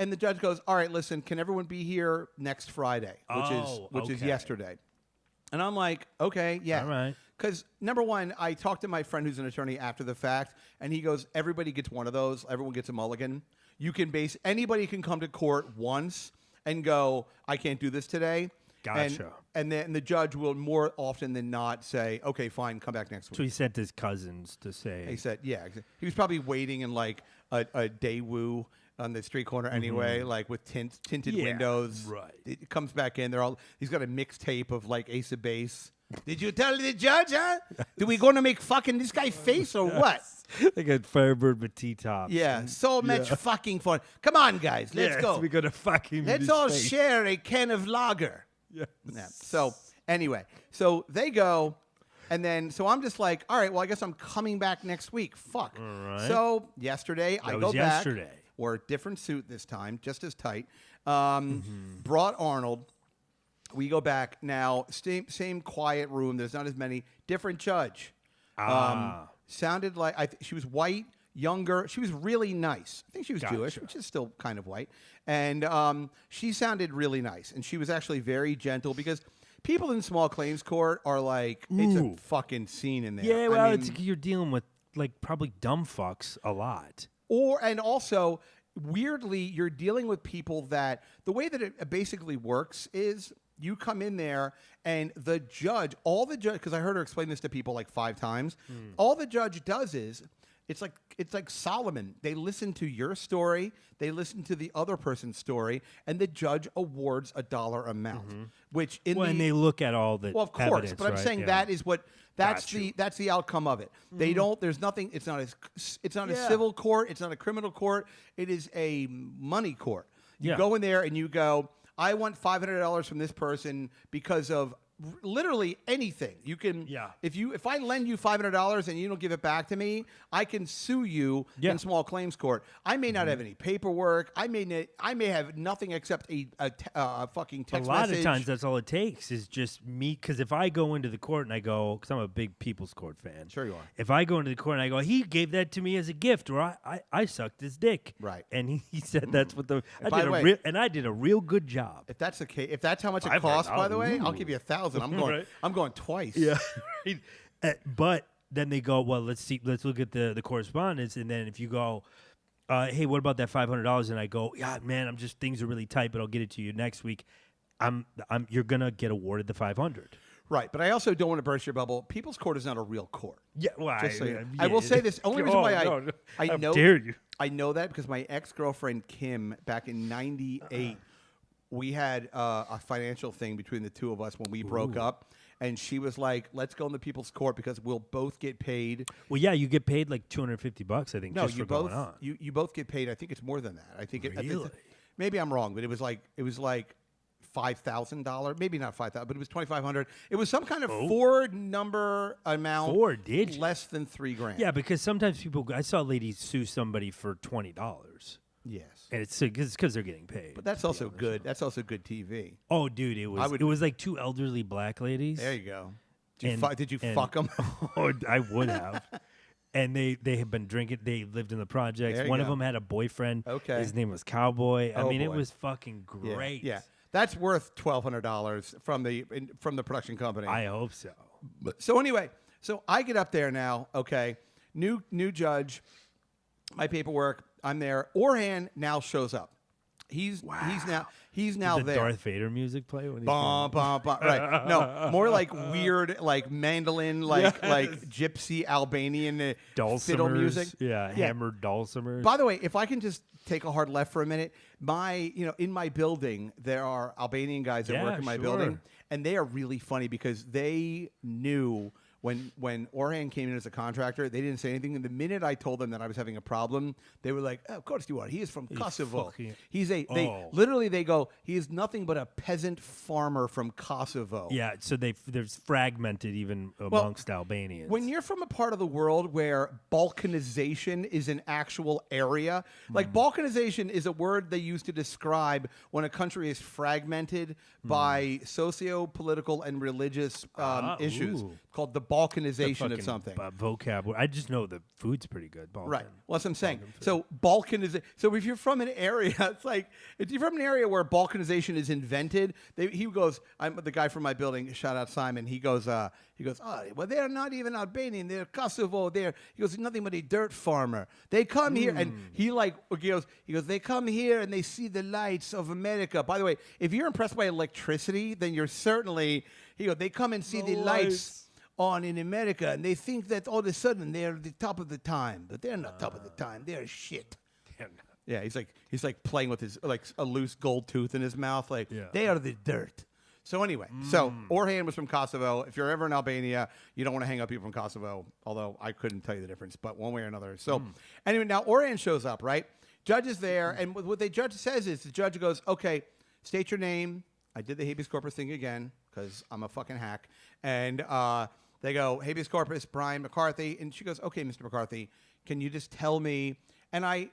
all right, listen, can everyone be here next Friday, which is yesterday? And I'm like, okay, yeah. All right. Because number one, I talked to my friend who's an attorney after the fact, and he goes, everybody gets one of those. Everyone gets a mulligan. You can anybody can come to court once and go, I can't do this today. Gotcha. And then the judge will more often than not say, okay, fine, come back next week. So he sent his cousins to say. He said, yeah. He was probably waiting in like a Daewoo on the street corner anyway, like with tinted windows. Right. It comes back in. He's got a mixtape of like Ace of Base. Did you tell the judge, huh? Do we going to make fucking this guy face or what? Like a Firebird with T-tops. Yeah, so much fucking fun. Come on, guys, let's go. We're going to fucking Let's all share a can of lager. Yeah. So anyway, so they go, and then so I'm just like, all right, well, I guess I'm coming back next week. Fuck. All right. So yesterday I go back. Yesterday. Wore a different suit this time, just as tight. Brought Arnold. We go back now. Same quiet room. There's not as many. Different judge. Sounded like she was white. Younger. She was really nice. I think she was Jewish, which is still kind of white. And she sounded really nice. And she was actually very gentle because people in small claims court are like, it's a fucking scene in there. Yeah, well, you're dealing with like probably dumb fucks a lot. And also, weirdly, you're dealing with people that the way that it basically works is you come in there and the judge, because I heard her explain this to people like 5 times, all the judge does is, it's like Solomon. They listen to your story, they listen to the other person's story, and the judge awards a dollar amount. Which and they look at all the of course, evidence, but I'm right? saying that's the outcome of it. They don't. There's nothing. It's not a civil court. It's not a criminal court. It is a money court. You go in there and you go, I want $500 from this person because of literally anything. You can, if I lend you $500 and you don't give it back to me, I can sue you in small claims court. I may not have any paperwork. I may have nothing except a fucking text message. A lot of times that's all it takes is just me. Because if I go into the court and I go, because I'm a big People's Court fan. Sure you are. If I go into the court and I go, he gave that to me as a gift, or I sucked his dick. Right. And he said that's what I did a real good job. If that's the case, if that's how much it costs, by the way, I'll give you $1,000. I'm going. Right. I'm going twice. Yeah. But then they go, well, let's look at the correspondence, and then if you go, hey, what about that $500? And I go, yeah, man, things are really tight, but I'll get it to you next week. You're gonna get awarded the $500. Right, but I also don't want to burst your bubble. People's Court is not a real court. Yeah, well, I will say this. Only reason why I know, dare you? I know that because my ex-girlfriend Kim, back in '98, we had a financial thing between the two of us when we broke up, and she was like, "Let's go in the People's Court because we'll both get paid." Well, yeah, you get paid like $250, I think. No, just you for both going on. you both get paid. I think it's more than that. I think really. Maybe I'm wrong, but it was like $5,000, maybe not 5,000, but it was 2,500. It was some kind of 4-number amount. 4 digits, less than $3,000. Yeah, because sometimes I saw ladies sue somebody for $20. Yes, and it's because they're getting paid. But that's also good. That's also good TV. Oh, dude, it was like 2 elderly black ladies. There you go. Did you fuck them? Oh, I would have. And they had been drinking. They lived in the projects. One of them had a boyfriend. Okay, his name was Cowboy. It was fucking great. Yeah. That's worth $1,200 from the production company. I hope so. So anyway, I get up there now. Okay, new judge. My paperwork. I'm there. Orhan now shows up. He's Did now the there. Darth Vader music play when he's Bum, bum, bum. Right. No, more like weird, like mandolin, like gypsy Albanian fiddle music. Yeah, hammered dulcimers. By the way, if I can just take a hard left for a minute, in my building there are Albanian guys that work in my building, and they are really funny because they knew. When Orhan came in as a contractor, they didn't say anything. And the minute I told them that I was having a problem, they were like, "Of course you are. He is from Kosovo. They go, he is nothing but a peasant farmer from Kosovo." Yeah, so there's fragmented even amongst Albanians. When you're from a part of the world where Balkanization is an actual area, like Balkanization is a word they use to describe when a country is fragmented by socio-political and religious issues, called the Balkanization of something. Vocabulary. I just know the food's pretty good. Balkan. Right. Well, that's what I'm saying. So Balkanization. So if you're from an area, it's like if you're from an area where Balkanization is invented, he goes. I'm the guy from my building. Shout out Simon. He goes. Oh, well, they're not even Albanian. They're Kosovo. He goes, nothing but a dirt farmer. They come here, and he goes. They come here and they see the lights of America. By the way, if you're impressed by electricity, then you're certainly. They come and see the lights on in America, and they think that all of a sudden they're the top of the time, but they're not top of the time. They're shit. Yeah, he's like playing with his a loose gold tooth in his mouth. They are the dirt. So anyway, so Orhan was from Kosovo. If you're ever in Albania, you don't want to hang up people from Kosovo, although I couldn't tell you the difference, but one way or another. So anyway, now Orhan shows up, right? Judge is there, and what the judge says is the judge goes, okay, state your name. I did the habeas corpus thing again because I'm a fucking hack. And they go, habeas corpus, Brian McCarthy. And she goes, okay, Mr. McCarthy, can you just tell me? And I'm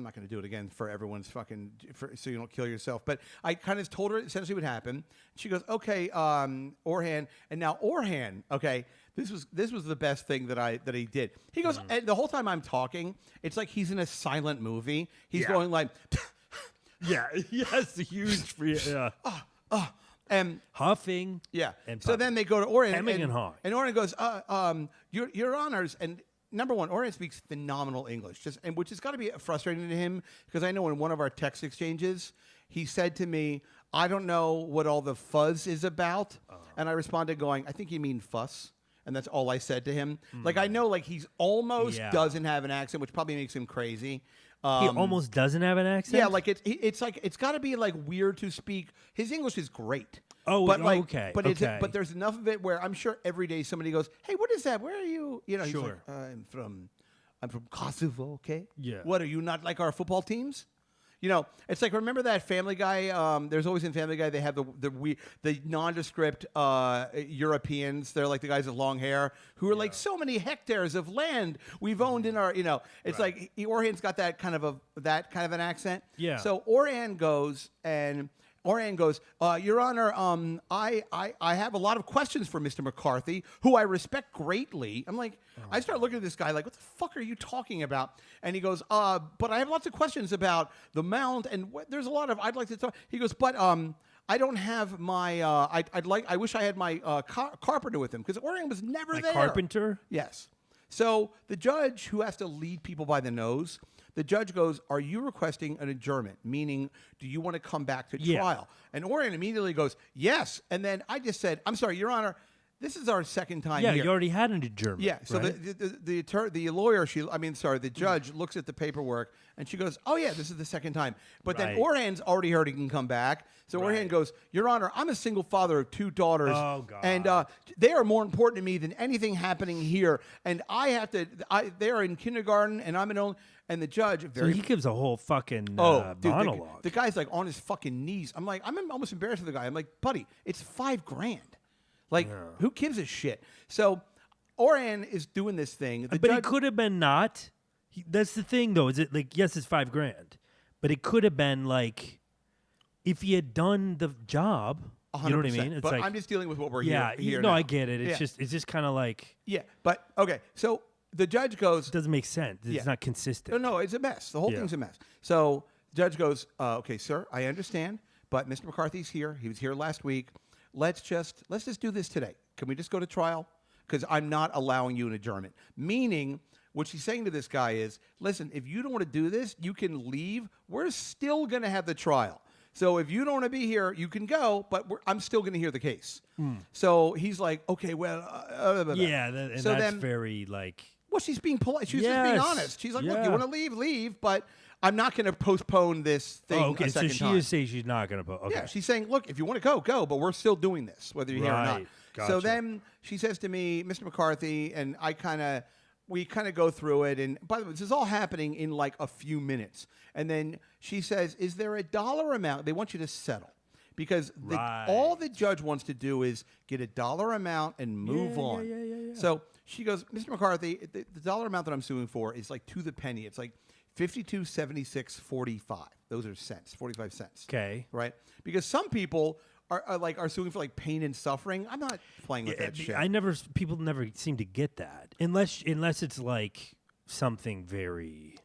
not going to do it again for everyone's so you don't kill yourself. But I kind of told her essentially what happened. She goes, okay, Orhan. And now Orhan, okay, this was the best thing that he did. He goes, and the whole time I'm talking, it's like he's in a silent movie. He's going like... Yeah, yes, huge. And huffing. Yeah. And so then they go to Orhan. Hemming and hawing. And Orhan goes, Your Honors. And number one, Orhan speaks phenomenal English, which has got to be frustrating to him because I know in one of our text exchanges, he said to me, I don't know what all the fuzz is about. And I responded going, I think you mean fuss. And that's all I said to him. Like, I know, like, he's almost doesn't have an accent, which probably makes him crazy. He almost doesn't have an accent? Yeah, like it's like it's got to be like weird to speak. His English is great. Oh, but like, okay. But there's enough of it where I'm sure every day somebody goes, "Hey, what is that? Where are you?" You know, he's sure. Like, I'm from Kosovo. Okay. Yeah. What are you not like our football teams? You know, it's like, remember that Family Guy? There's always in Family Guy they have the nondescript Europeans. They're like the guys with long hair who are like so many hectares of land we've owned in our. You know, it's like Orhan's got that kind of an accent. Yeah. So Orhan goes, Your Honor, I have a lot of questions for Mr. McCarthy, who I respect greatly. I'm like, I start looking at this guy like, what the fuck are you talking about? And he goes, but I have lots of questions about the mound, and there's a lot of, I'd like to talk. He goes, but I don't have my, I wish I had my carpenter with him, because Orhan was never there. Carpenter? Yes. So the judge, who has to lead people by the nose, the judge goes, are you requesting an adjournment? Meaning, do you want to come back to trial? And Orhan immediately goes, yes. And then I just said, I'm sorry, Your Honor, this is our second time here. Yeah, you already had an adjournment. Yeah, so right? the judge looks at the paperwork, and she goes, oh, yeah, this is the second time. But then Orhan's already heard he can come back. So Orhan goes, Your Honor, I'm a single father of 2 daughters. Oh, God. And they are more important to me than anything happening here. And they are in kindergarten, and I'm an only... And the judge... So he gives a whole fucking monologue. The guy's like on his fucking knees. I'm almost embarrassed for the guy. I'm like, buddy, it's $5,000. Like, who gives a shit? So Orhan is doing this thing. But it could have been not. That's the thing, though. Is it like, yes, it's $5,000, but it could have been like, if he had done the job. 100%. You know what I mean? But like, I'm just dealing with what we're here no, now. I get it. It's just kind of like. Yeah, but okay. So the judge goes. It doesn't make sense. It's not consistent. No, it's a mess. The whole thing's a mess. So the judge goes, okay, sir, I understand, but Mr. McCarthy's here. He was here last week. Let's just do this today. Can we just go to trial? Because I'm not allowing you an adjournment. Meaning, what she's saying to this guy is, listen, if you don't want to do this, you can leave. We're still going to have the trial. So if you don't want to be here, you can go, but I'm still going to hear the case. So he's like, okay, well. Yeah, that's very like. Well, she's being polite. She's just being honest. She's like, look, you want to leave, leave, but I'm not going to postpone this thing a second time. So she is saying she's not going to postpone. Okay. Yeah, she's saying, look, if you want to go, go, but we're still doing this, whether you're here or not. Gotcha. So then she says to me, Mr. McCarthy, and we kind of go through it. And by the way, this is all happening in like a few minutes. And then she says, is there a dollar amount? They want you to settle. Because all the judge wants to do is get a dollar amount and move on. Yeah. So she goes, Mr. McCarthy, the dollar amount that I'm suing for is like to the penny. It's like $52.76.45. Those are cents, 45 cents. Okay. Right? Because some people are suing for like pain and suffering. I'm not playing with that shit. People never seem to get that unless it's like something very.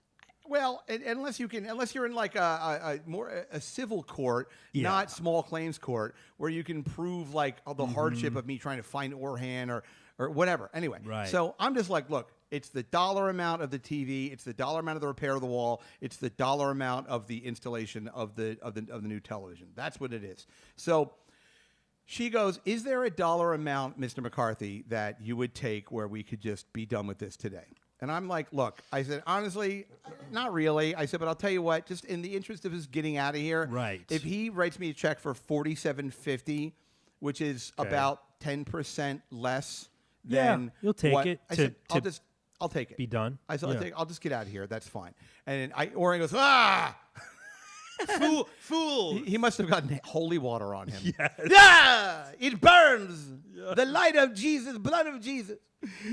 Well, unless you're in like a civil court, not small claims court, where you can prove like the hardship of me trying to find Orhan or whatever. Anyway, so I'm just like, look, it's the dollar amount of the TV, it's the dollar amount of the repair of the wall, it's the dollar amount of the installation of the new television. That's what it is. So she goes, is there a dollar amount, Mr. McCarthy, that you would take where we could just be done with this today? And I'm like, look, I said, honestly, not really. I said, but I'll tell you what, just in the interest of his getting out of here, if he writes me a check for $47.50, which is about 10% less than you'll take it. I said, I'll take it. Be done. I said, I'll just get out of here. That's fine. And Orhan goes, fool. He must have gotten holy water on him. Yes. Yeah, it burns. Yeah. The light of Jesus, blood of Jesus.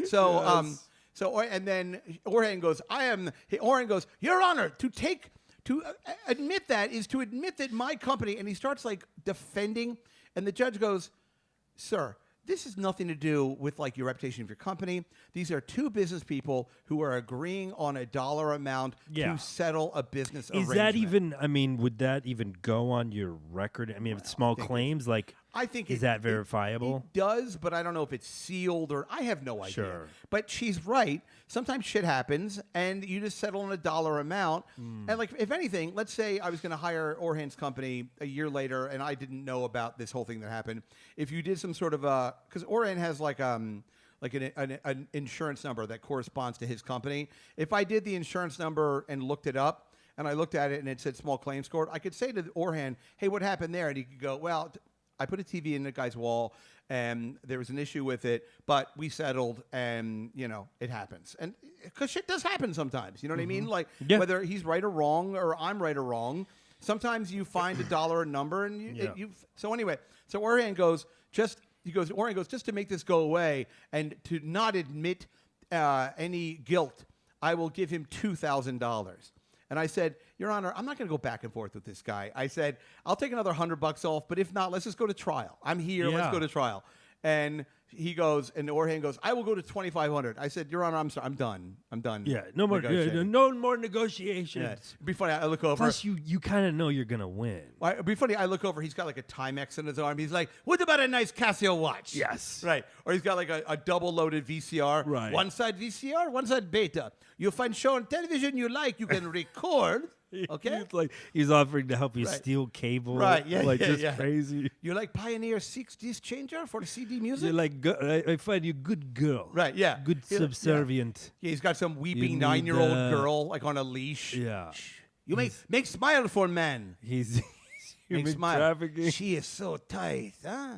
So, and then Orhan goes, Orhan goes, Your Honor, to admit that is to admit that my company, and he starts like defending, and the judge goes, sir, this has nothing to do with like your reputation of your company. These are two business people who are agreeing on a dollar amount to settle a business arrangement. Is that even, I mean, would that even go on your record? I mean, if it's small claims, like, I think is that verifiable? It does, but I don't know if it's sealed or I have no idea. Sure. But she's right. Sometimes shit happens, and you just settle on a dollar amount. And like, if anything, let's say I was going to hire Orhan's company a year later, and I didn't know about this whole thing that happened. If you did some sort of because Orhan has like an insurance number that corresponds to his company. If I did the insurance number and looked it up, and I looked at it and it said small claims court, I could say to Orhan, hey, what happened there? And he could go, well, I put a TV in the guy's wall, and there was an issue with it, but we settled, and, it happens. And because shit does happen sometimes, you know what I mean? Like, whether he's right or wrong, or I'm right or wrong, sometimes you find a dollar a number, and so anyway, so Orhan goes, just to make this go away, and to not admit any guilt, I will give him $2,000. And I said, Your Honor, I'm not going to go back and forth with this guy. I said, I'll take another $100 off, but if not, let's just go to trial. I'm here. Let's go to trial. And he goes, and Orhan goes, I will go to $2,500. I said, Your Honor, I'm sorry. I'm done. Yeah, no more negotiations. Yeah. It'd be funny. I look over. Plus, you kind of know you're going to win. It'd be funny. I look over. He's got like a Timex in his arm. He's like, what about a nice Casio watch? Yes. Right. Or he's got like a double-loaded VCR. Right. One side VCR, one side beta. You find show on television you like, you can record. Okay. He's offering to help you steal cable. Right. Yeah. Just crazy. You like Pioneer 6 disc changer for CD music? You're like, I find you good girl. Right. Yeah. Good subservient. Yeah. He's got some weeping 9-year-old girl like on a leash. Yeah. You make smile for man. He's make smile. Trafficking. She is so tight, huh?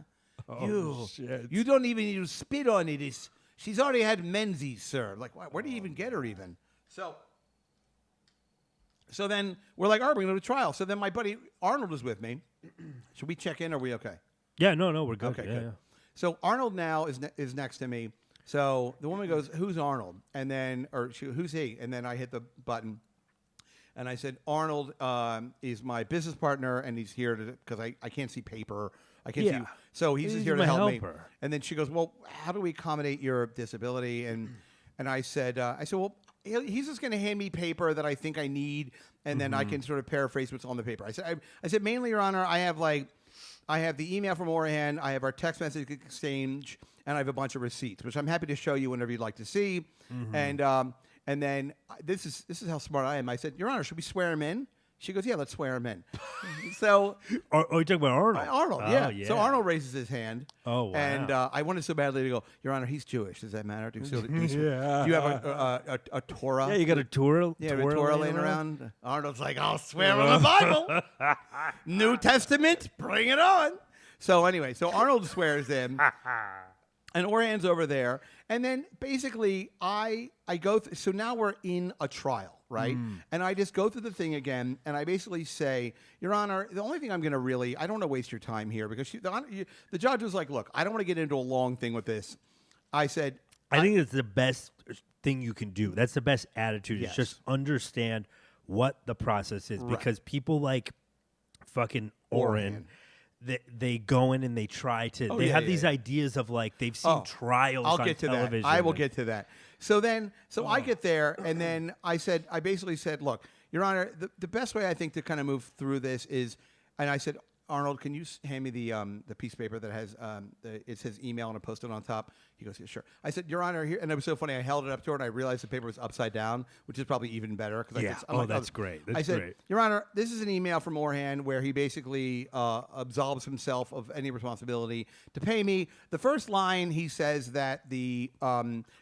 Shit. You don't even need to spit on it. She's already had menses, sir. Like, where do you even get her even? So then we're like, all right, we're going to go to trial. So then my buddy Arnold is with me. Should we check in? Or are we okay? Yeah, no, we're good. Okay, yeah, good. So Arnold now is next to me. So the woman goes, who's Arnold? And then, who's he? And then I hit the button. And I said, Arnold is my business partner, and he's here because I can't see paper. I can't see. So he's just here to help me. And then she goes, well, how do we accommodate your disability? And I said, well, he's just going to hand me paper that I think I need, and then I can sort of paraphrase what's on the paper. I said, mainly, Your Honor, I have the email from Orhan, I have our text message exchange, and I have a bunch of receipts, which I'm happy to show you whenever you'd like to see. And And then this is how smart I am. I said, Your Honor, should we swear him in? She goes, yeah, let's swear him in. So, you talking about Arnold? Arnold, yeah. So Arnold raises his hand. Oh, wow. And I wanted so badly to go, Your Honor, he's Jewish. Does that matter? Do you have a Torah? Yeah, you got a Torah? Yeah, a Torah laying around. Arnold's like, I'll swear on the Bible. New Testament, bring it on. So anyway, Arnold swears in. And Orhan's over there. And then basically I go so now we're in a trial, right? And I just go through the thing again, and I basically say, Your Honor, the only thing I'm going to I don't want to waste your time here, because the judge was like, look, I don't want to get into a long thing with this. I said, I think it's the best thing you can do. That's the best attitude. Yes. Is just understand what the process is, because people like fucking Orhan. They go in and they try to. They have these ideas of like they've seen trials on television. I will get to that. So I get there, and then I basically said, look, Your Honor, the best way I think to kind of move through this is, and I said, Arnold, can you hand me the piece of paper that has it says email and a post-it on top? He goes, yeah, sure. I said, Your Honor, here, and it was so funny. I held it up to her, and I realized the paper was upside down, which is probably even better. That's great. I said, Your Honor, this is an email from Orhan where he basically absolves himself of any responsibility to pay me. The first line, he says that the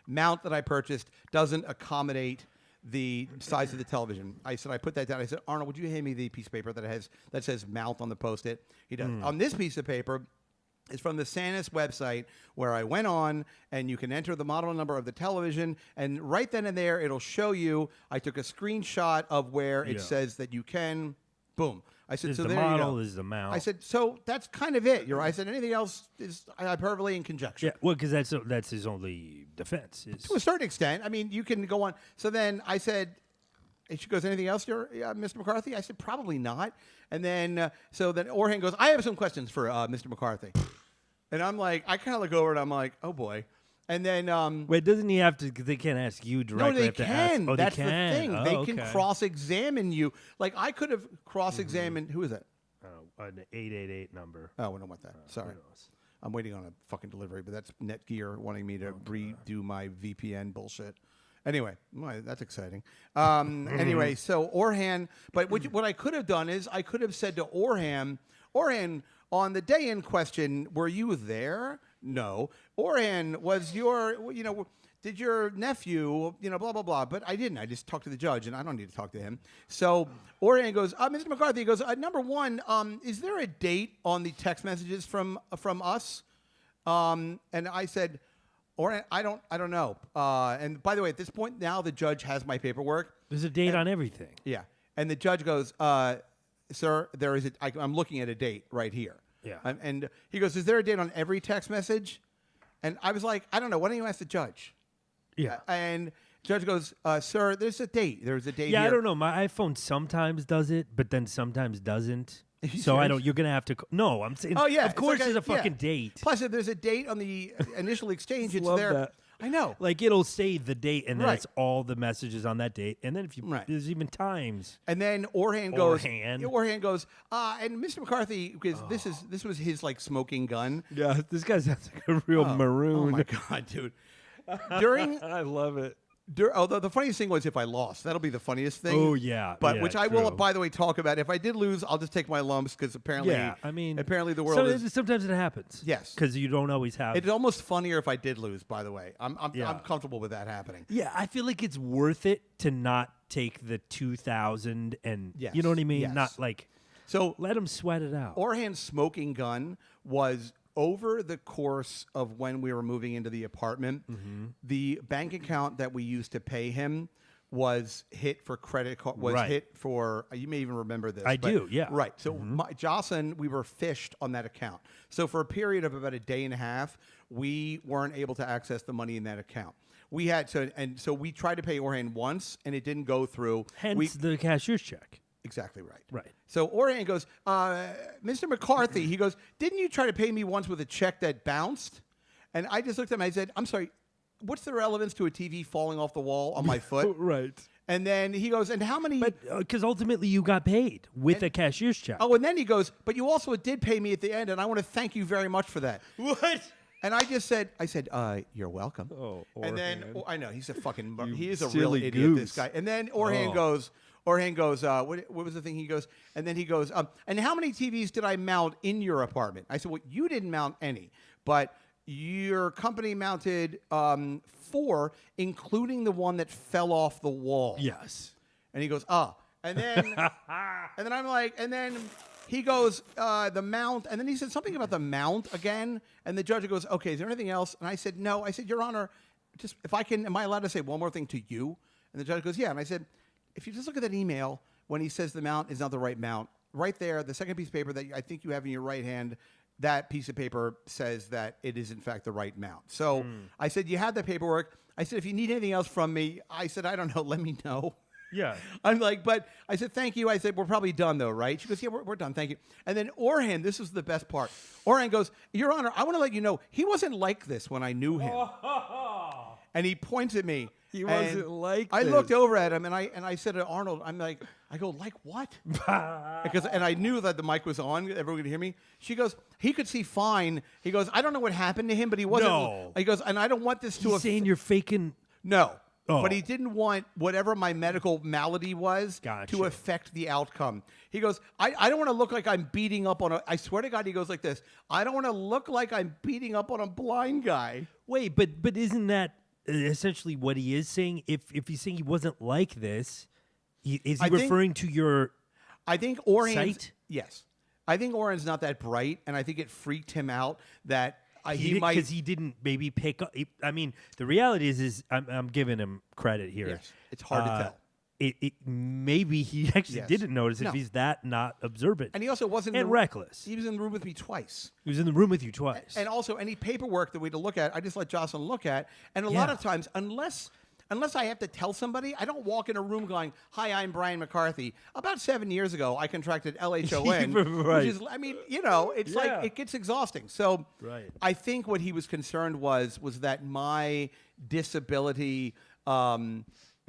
mount that I purchased doesn't accommodate the size of the television. I said, I put that down. I said, Arnold, would you hand me the piece of paper that says mount on the post-it? He does. On this piece of paper, it's from the Sanis website, where I went on, and you can enter the model number of the television, and right then and there, it'll show you. I took a screenshot of where it says that you can. Boom. I said, This so is the there you model, go. this is the mount. I said, so that's kind of it. I said, anything else is hyperbole and conjecture. Yeah, well, because that's his only defense. To a certain extent. I mean, you can go on. So then I said, and she goes, anything else, Mr. McCarthy? I said, probably not. And then, so then Orhan goes, I have some questions for Mr. McCarthy. And I'm like, I kind of look over and I'm like, oh boy. And then, wait, doesn't he have to? Cause they can't ask you directly. No, they can. Oh, That's they can. the thing. Oh, they okay. can cross-examine you. Like I could have cross-examined. Who is that? An 888 number. Oh, we don't want that. Sorry. I'm waiting on a fucking delivery, but that's Netgear wanting me to redo my VPN bullshit. Anyway, that's exciting. Anyway, so Orhan, but what I could have done is I could have said to Orhan, on the day in question, were you there? No. Orhan, did your nephew, blah, blah, blah. But I didn't. I just talked to the judge, and I don't need to talk to him. So Orhan goes, Mr. McCarthy goes, number one, is there a date on the text messages from us? And I said, Orhan, I don't know. And by the way, at this point now, the judge has my paperwork. There's a date on everything. Yeah. And the judge goes, sir, there is I'm looking at a date right here. Yeah. And he goes, is there a date on every text message? And I was like, I don't know. Why don't you ask the judge? Yeah. And the judge goes, sir, there's a date. There's a date Yeah, here. I don't know. My iPhone sometimes does it, but then sometimes doesn't. So serious? I don't. You're gonna have to. No, I'm saying. Oh, yeah. Of course, It's like there's a fucking date. Plus, if there's a date on the initial exchange, it's Love there. that. I know. Like it'll say the date, and then Right. it's all the messages on that date, and then if you there's even times. And then Orhan goes, Orhan. and Mr. McCarthy, because this was his like smoking gun. Yeah, this guy sounds like a real maroon. Oh my god, dude! During I love it. Although the funniest thing was if I lost, that'll be the funniest thing. Oh yeah, but yeah, which I will, true. by the way, talk about. If I did lose, I'll just take my lumps because apparently, apparently the world is. Sometimes it happens. Yes, because you don't always have. It's almost funnier if I did lose. By the way, I'm comfortable with that happening. Yeah, I feel like it's worth it to not take the 2,000 and you know what I mean. Yes. Not like let him sweat it out. Orhan's smoking gun was. Over the course of when we were moving into the apartment, the bank account that we used to pay him was hit for credit card. Hit for you may even remember this. I do, yeah. Right. So Jocelyn, we were fished on that account. So for a period of about a day and a half, we weren't able to access the money in that account. We had so we tried to pay Orhan once, and it didn't go through. Hence the cashier's check. Exactly right. Right. So Orhan goes, Mr. McCarthy, he goes, didn't you try to pay me once with a check that bounced? And I just looked at him and I said, I'm sorry, what's the relevance to a TV falling off the wall on my foot? Right. And then he goes, and how many? But because ultimately you got paid with a cashier's check. Oh, and then he goes, but you also did pay me at the end, and I want to thank you very much for that. What? And I said, you're welcome. Oh, and then Orhan. I know he's a fucking, he is a real silly idiot, goose. this guy. And then Orhan goes, what was the thing? He goes, and then he goes, and how many TVs did I mount in your apartment? I said, well, you didn't mount any, but your company mounted 4, including the one that fell off the wall. Yes. And he goes, and then, and then I'm like, and then he goes, the mount, and then he said something about the mount again, and the judge goes, okay, is there anything else? And I said, no. I said, Your Honor, just if I can, am I allowed to say one more thing to you? And the judge goes, yeah. And I said, if you just look at that email when he says the mount is not the right mount, right there, the second piece of paper that I think you have in your right hand, that piece of paper says that it is in fact the right mount. So I said, you have the paperwork. I said, if you need anything else from me, I said, I don't know, let me know. Yeah. I'm like, but I said, thank you. I said, we're probably done though, right? She goes, yeah, we're done. Thank you. And then Orhan, this is the best part. Orhan goes, Your Honor, I want to let you know, he wasn't like this when I knew him. And he points at me. He wasn't like I this. looked over at him and I said to Arnold, I go, like what? And I knew that the mic was on, everyone could hear me. She goes, he could see fine. He goes, I don't know what happened to him, but he wasn't. No. He goes, and I don't want this to He's saying you're faking. No. Oh. But he didn't want whatever my medical malady was Gotcha. to affect the outcome. He goes, I don't want to look like I'm beating up on I swear to God, he goes like this. I don't want to look like I'm beating up on a blind guy. Wait, but isn't that essentially what he is saying? If he's saying he wasn't like this, is he referring to your I think Orhan's, sight? Yes. I think Orhan's not that bright, and I think it freaked him out that he might, because he didn't maybe pick up. I mean, the reality is I'm giving him credit here. Yes, it's hard to tell. It maybe he actually Yes. didn't notice No. if he's that not observant. And he also wasn't and reckless. He was in the room with me twice. He was in the room with you twice. And also any paperwork that we had to look at, I just let Jocelyn look at. And a lot of times, unless I have to tell somebody, I don't walk in a room going, "Hi, I'm Brian McCarthy." About 7 years ago, I contracted LHON, Right. which is, I mean, it's Yeah. like it gets exhausting. So Right. I think what he was concerned was that my disability,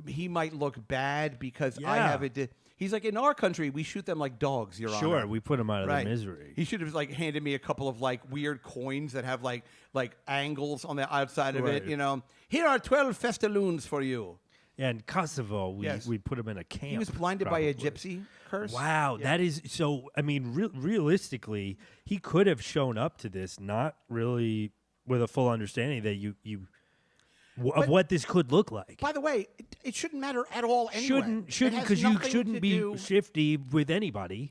he might look bad because I Yeah. have it. He's like, in our country, we shoot them like dogs, Your Honor. Sure, we put him out of Right. their misery. He should have like handed me a couple of like weird coins that have like angles on the outside of Right. it. You know, here are 12 festaloons for you. Yeah, in Kosovo, Yes. we put him in a camp. He was blinded by a probably. gypsy curse. Wow, that is so. I mean, realistically, he could have shown up to this not really with a full understanding that of what this could look like. By the way, it shouldn't matter at all anyway. Shouldn't, because you shouldn't be shifty with anybody.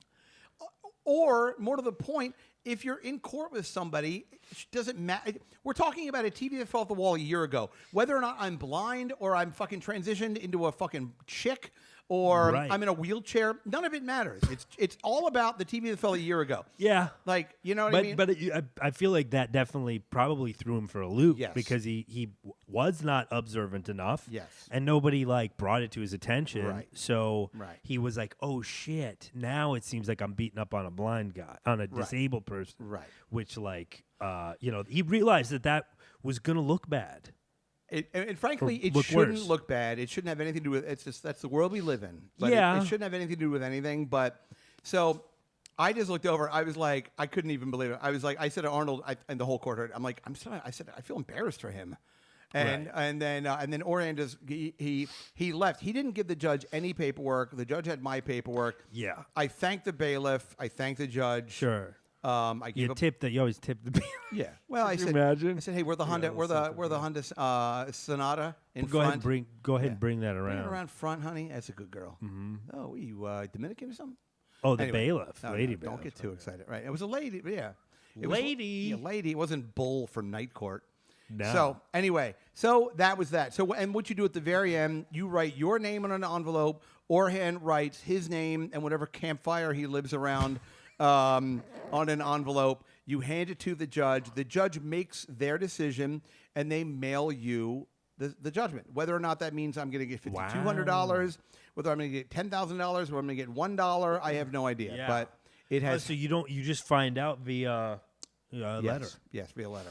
Or, more to the point, if you're in court with somebody, it doesn't matter. We're talking about a TV that fell off the wall a year ago. Whether or not I'm blind or I'm fucking transitioned into a fucking chick or Right. I'm in a wheelchair, none of it matters. It's all about the TV that fell a year ago. Yeah. Like, you know what I mean? But I feel like that definitely probably threw him for a loop. Yes. Because he was not observant enough. Yes. And nobody like brought it to his attention. Right. So Right. he was like, oh shit, now it seems like I'm beating up on a blind guy, on a disabled person. Right. Which he realized that was going to look bad. And frankly, it look shouldn't worse. look bad. It shouldn't have anything to do with. It's just that's the world we live in. But Yeah. it shouldn't have anything to do with anything. But so I just looked over. I was like, I couldn't even believe it. I was like, I said to Arnold, and the whole court heard. I'm like, I'm sorry. I said, I feel embarrassed for him. And Right. and then Orion just he left. He didn't give the judge any paperwork. The judge had my paperwork. Yeah. I thanked the bailiff. I thanked the judge. Sure. I gave You always tip the bill. Yeah. Well, I Could you said, imagine? I said, hey, we're the Honda, we're the Honda Sonata in Go ahead front. and bring that Bring it around. around front, honey. That's a good girl. Mm-hmm. Oh, you Dominican or something? Oh, the Anyway. bailiff, No, lady no, bailiff. Don't get too excited. Right. It was a lady. Yeah. It Lady. Was, yeah, lady. It wasn't bull for night court. No. So anyway, so that was that. So and what you do at the very end, you write your name on an envelope. Orhan writes his name and whatever campfire he lives around on an envelope. You hand it to the judge. The judge makes their decision, and they mail you the judgment. Whether or not that means I'm going to get $5,200, whether I'm going to get $10,000, or I'm going to get $1, I have no idea. Yeah. But it has. So you just find out via letter. Yes, via letter.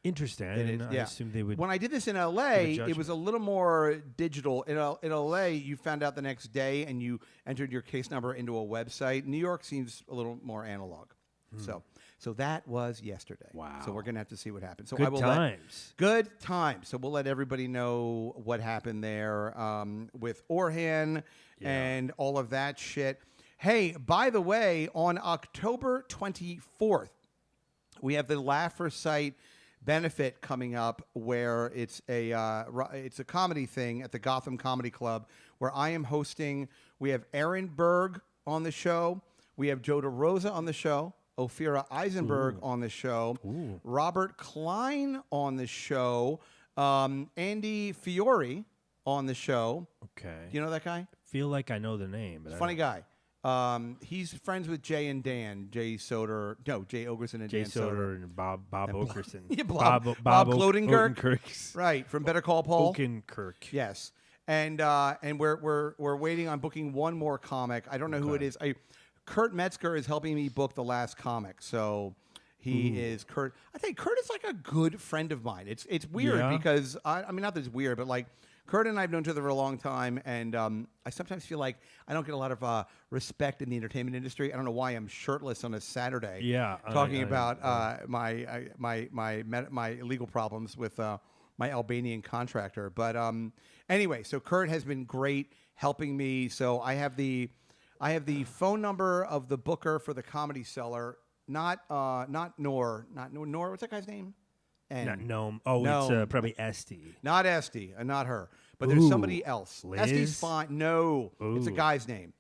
Interesting. I assumed they would. When I did this in LA, it was a little more digital. In LA, you found out the next day, and you entered your case number into a website. New York seems a little more analog. So that was yesterday. Wow. So we're going to have to see what happens. So Good I will times. good times. So we'll let everybody know what happened there with Orhan and all of that shit. Hey, by the way, on October 24th, we have the Laugh for Sight benefit coming up, where it's a comedy thing at the Gotham Comedy Club, where I am hosting. We have Aaron Berg on the show. We have Joe DeRosa on the show. Ophira Eisenberg on the show. Robert Klein on the show. Andy Fiore on the show. Okay. Do you know that guy? Feel like I know the name. But Funny guy. He's friends with Jay and Dan. Jay Ogerson and Jay Dan Soder. and Bob Okerson. Yeah, Bob Clodenkirk. Right, from Better Call Paul. Okenkirk. Yes. And we're waiting on booking one more comic. I don't know who it is. Kurt Metzger is helping me book the last comic. So he is Kurt. I think Kurt is like a good friend of mine. It's weird because I mean, not that it's weird, but like Kurt and I have known each other for a long time, and I sometimes feel like I don't get a lot of respect in the entertainment industry. I don't know why I'm shirtless on a Saturday. Yeah, talking about my legal problems with my Albanian contractor. But anyway, so Kurt has been great helping me. So I have the phone number of the booker for the Comedy Cellar. Not Noor. What's that guy's name? Not Gnome. Oh, No. it's probably Esty. Not Esty, not her. But there's somebody else. Liz? Esty's fine. No, it's a Ooh. guy's name.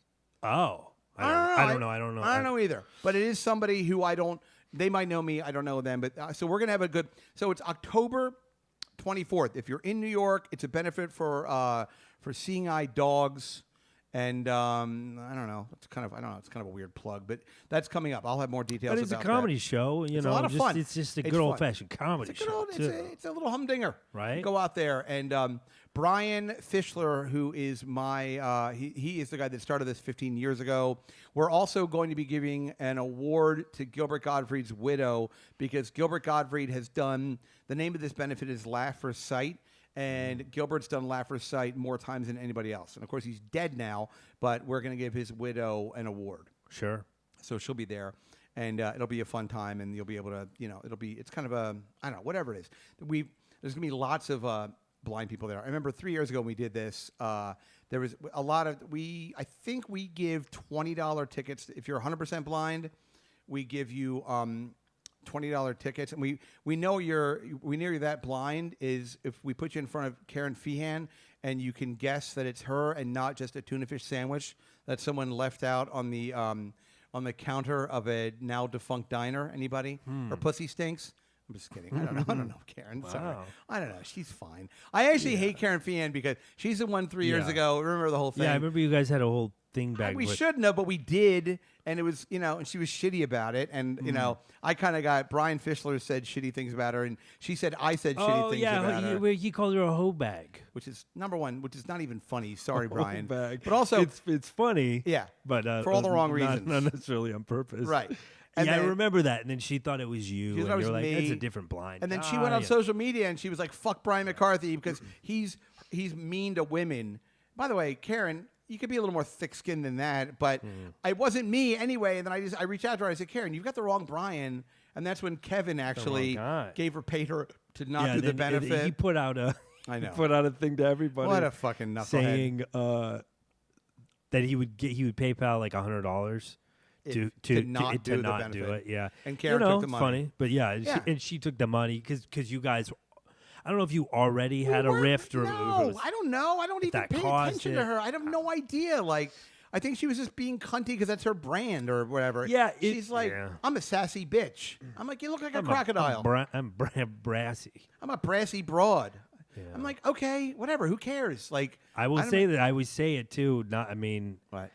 Oh. I don't know. I don't know either. But it is somebody who I don't. They might know me. I don't know them. But so we're gonna have a good. So it's October 24th. If you're in New York, it's a benefit for Seeing Eye Dogs. And I don't know. It's kind of a weird plug, but that's coming up. I'll have more details. But it's a about comedy that. show. It's a lot of fun. It's just a It's good fun. old-fashioned comedy show, too. It's a little humdinger. Right. Go out there. And Brian Fischler, who is my, he is the guy that started this 15 years ago. We're also going to be giving an award to Gilbert Gottfried's widow, because Gilbert Gottfried has done, the name of this benefit is Laugh for Sight. And Gilbert's done Laugh for Sight more times than anybody else. And, of course, he's dead now, but we're going to give his widow an award. Sure. So she'll be there, and it'll be a fun time, and you'll be able to, it's kind of a, I don't know, whatever it is. There's going to be lots of blind people there. I remember 3 years ago when we did this, there was a lot of, I think we give $20 tickets. If you're 100% blind, we give you $20 tickets, and we know you're that blind is if we put you in front of Karen Feehan and you can guess that it's her and not just a tuna fish sandwich that someone left out on the counter of a now defunct diner. Anybody? Her pussy stinks. I'm just kidding. I don't know, Karen. Wow. Sorry. I don't know. She's fine. I actually hate Karen Feehan because she's the one 3 years ago. Remember the whole thing? Yeah, I remember you guys had a whole thing back. We shouldn't have, but we did, and it was, and she was shitty about it, and I kind of got, Brian Fischler said shitty things about her, and she said I said shitty things about her. Where he called her a hoe bag, which is number one, which is not even funny. Sorry, Brian, bag. But also it's funny. Yeah, but for all the wrong reasons, not necessarily on purpose. Right. And I remember that, and then she thought it was you, and you're like, me. "That's a different blind." And then she went on social media, and she was like, "Fuck Brian McCarthy," because he's mean to women. By the way, Karen, you could be a little more thick-skinned than that, but it wasn't me anyway. And then I reached out to her. I said, "Karen, you've got the wrong Brian." And that's when Kevin actually paid her to not do the benefit. He put out a thing to everybody. What a fucking knucklehead. Saying that he would PayPal like $100. To not do it, yeah. And Karen took the money. Funny, but and she took the money because you guys, I don't know if you already had a rift or no, I don't know. I don't even pay attention to her. I have no idea. Like, I think she was just being cunty because that's her brand or whatever. Yeah, she's like, I'm a sassy bitch. I'm like, you look like a crocodile. I'm brassy. I'm a brassy broad. Yeah. I'm like, okay, whatever. Who cares? Like, I will say that I would say it too. Not, I mean, what?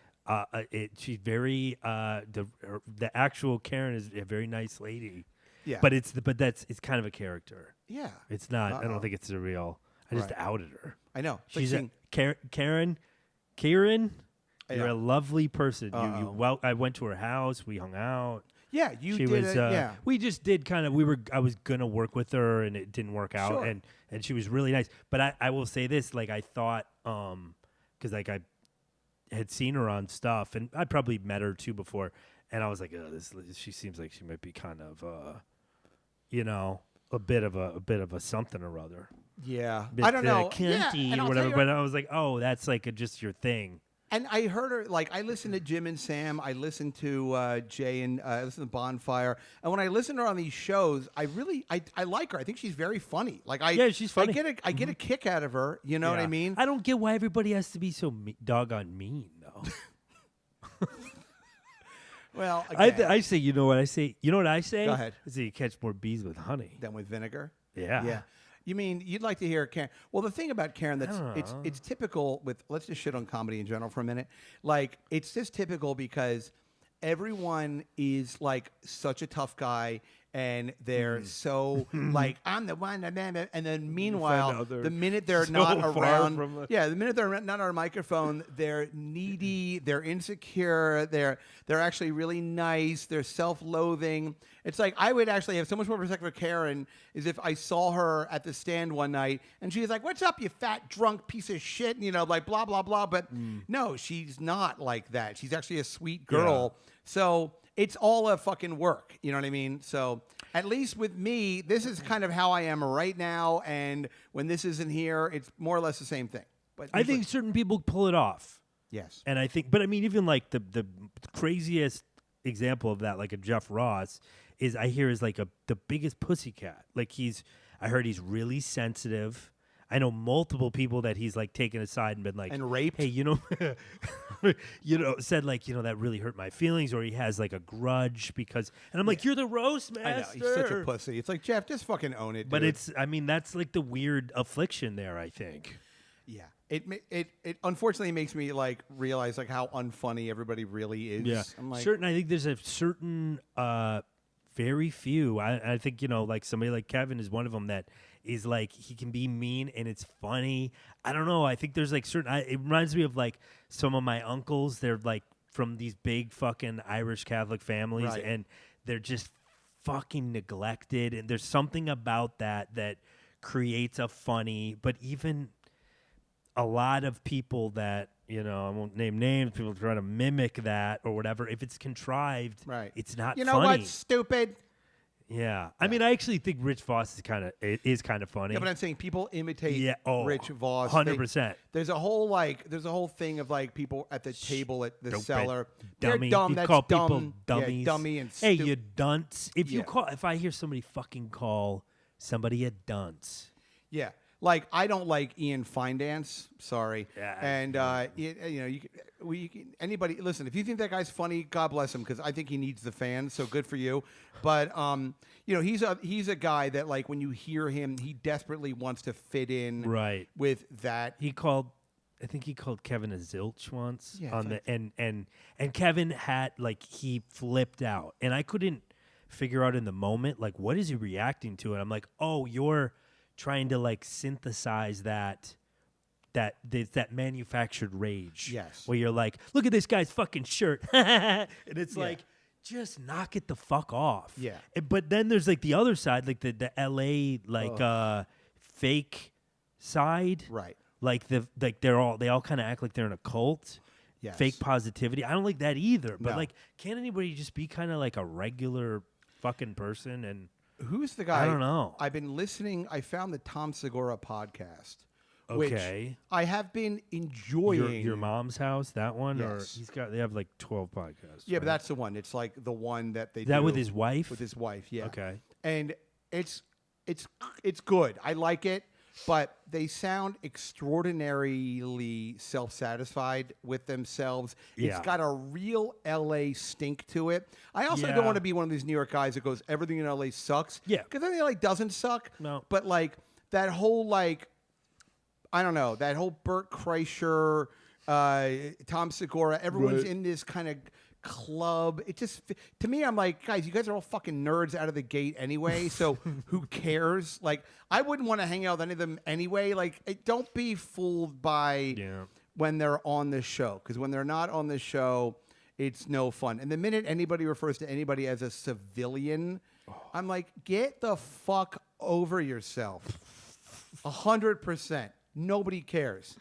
She's very the actual Karen is a very nice lady. Yeah, but it's kind of a character. Yeah, it's not. I don't think it's a real. I just outed her. I know. She's Karen. You're a lovely person. I went to her house. We hung out. Yeah, she was. We just did kind of. I was gonna work with her, and it didn't work out. Sure. And she was really nice. But I will say this: like I thought, because like I had seen her on stuff, and I probably met her too before, and I was like, oh, she seems like she might be kind of, you know, a bit of a something or other. Yeah, I don't know, cunty or whatever. But I was like, oh, that's like just your thing. And I heard her, like, I listened to Jim and Sam. I listened to Jay and I listened to Bonfire. And when I listen to her on these shows, I like her. I think she's very funny. Like, she's funny. I get a kick out of her. You know what I mean? I don't get why everybody has to be so doggone mean, though. Well, again, I say, you know what I say? You know what I say? Go ahead. I say you catch more bees with honey than with vinegar. Yeah. Yeah. You mean you'd like to hear Karen? Well, the thing about Karen that's it's typical with, let's just shit on comedy in general for a minute. Like, it's just typical because everyone is like such a tough guy and they're so like, I'm the one, and then meanwhile, the minute they're not around, the minute they're not on a microphone, they're needy, they're insecure, they're actually really nice, they're self-loathing. It's like, I would actually have so much more respect for Karen is if I saw her at the stand one night and she's like, "What's up, you fat drunk piece of shit?" You know, like blah blah blah. But no, she's not like that. She's actually a sweet girl. Yeah. So it's all a fucking work. You know what I mean? So at least with me, this is kind of how I am right now. And when this isn't here, it's more or less the same thing. But I think certain people pull it off. Yes. And I think, but I mean, even like the craziest example of that, like a Jeff Ross, is I hear is like the biggest pussycat. Like I heard he's really sensitive. I know multiple people that he's like taken aside and been like, and raped. Hey, you know, said like, you know, that really hurt my feelings, or he has like a grudge because, and I'm like, you're the roast master. I know, he's such a pussy. It's like, Jeff, just fucking own it. But dude. I mean, that's like the weird affliction there, I think. Yeah. It unfortunately makes me like realize like how unfunny everybody really is. Yeah. I'm like, I think there's a certain, very few. I think, you know, like somebody like Kevin is one of them that is like, he can be mean and it's funny. I don't know. I think there's like it reminds me of like some of my uncles. They're like from these big fucking Irish Catholic families, right, and they're just fucking neglected. And there's something about that creates a funny, but even a lot of people that, you know, I won't name names, people try to mimic that or whatever. If it's contrived, right, it's not funny. You know what, stupid? Yeah. I mean, I actually think Rich Voss is kind of funny. Yeah, but I'm saying people imitate Rich Voss. 100%. There's a whole thing of like people at the table at the cellar. Dummy. They're dumb. You That's call dumb. people dummies. Yeah, dummy and hey, you dunce. If I hear somebody fucking call somebody a dunce. Yeah. Like, I don't like Ian Findance. Sorry. Yeah. And, anybody, listen, if you think that guy's funny, God bless him, because I think he needs the fans, so good for you. But, you know, he's a guy that, like, when you hear him, he desperately wants to fit in with that. I think he called Kevin a zilch once and Kevin had, like, he flipped out. And I couldn't figure out in the moment, like, what is he reacting to? And I'm like, oh, you're trying to like synthesize that manufactured rage. Yes. Where you're like, look at this guy's fucking shirt. And it's like, just knock it the fuck off. Yeah. But then there's like the other side, like the LA like fake side. Right. Like they all kind of act like they're in a cult. Yes. Fake positivity. I don't like that either. But No. like, can't anybody just be kind of like a regular fucking person? And who's the guy? I don't know. I've been listening. I found the Tom Segura podcast. Okay. Which I have been enjoying. Your mom's house, that one? Yes. Or they have like 12 podcasts. Yeah, right? but that's the one. It's like the one that they Is that do with his wife? With his wife, yeah. Okay. And it's good. I like it, but they sound extraordinarily self-satisfied with themselves. Yeah. It's got a real LA stink to it. I also don't want to be one of these New York guys that goes, everything in LA sucks. Yeah. Because everything in LA doesn't suck. No. But like that whole like, I don't know, that whole Bert Kreischer, Tom Segura, everyone's in this kind of club. It just, to me, I'm like, guys, you guys are all fucking nerds out of the gate anyway, so who cares? Like, I wouldn't want to hang out with any of them anyway. Like, don't be fooled by when they're on the show, because when they're not on the show, it's no fun. And the minute anybody refers to anybody as a civilian, I'm like, get the fuck over yourself. 100%. Nobody cares.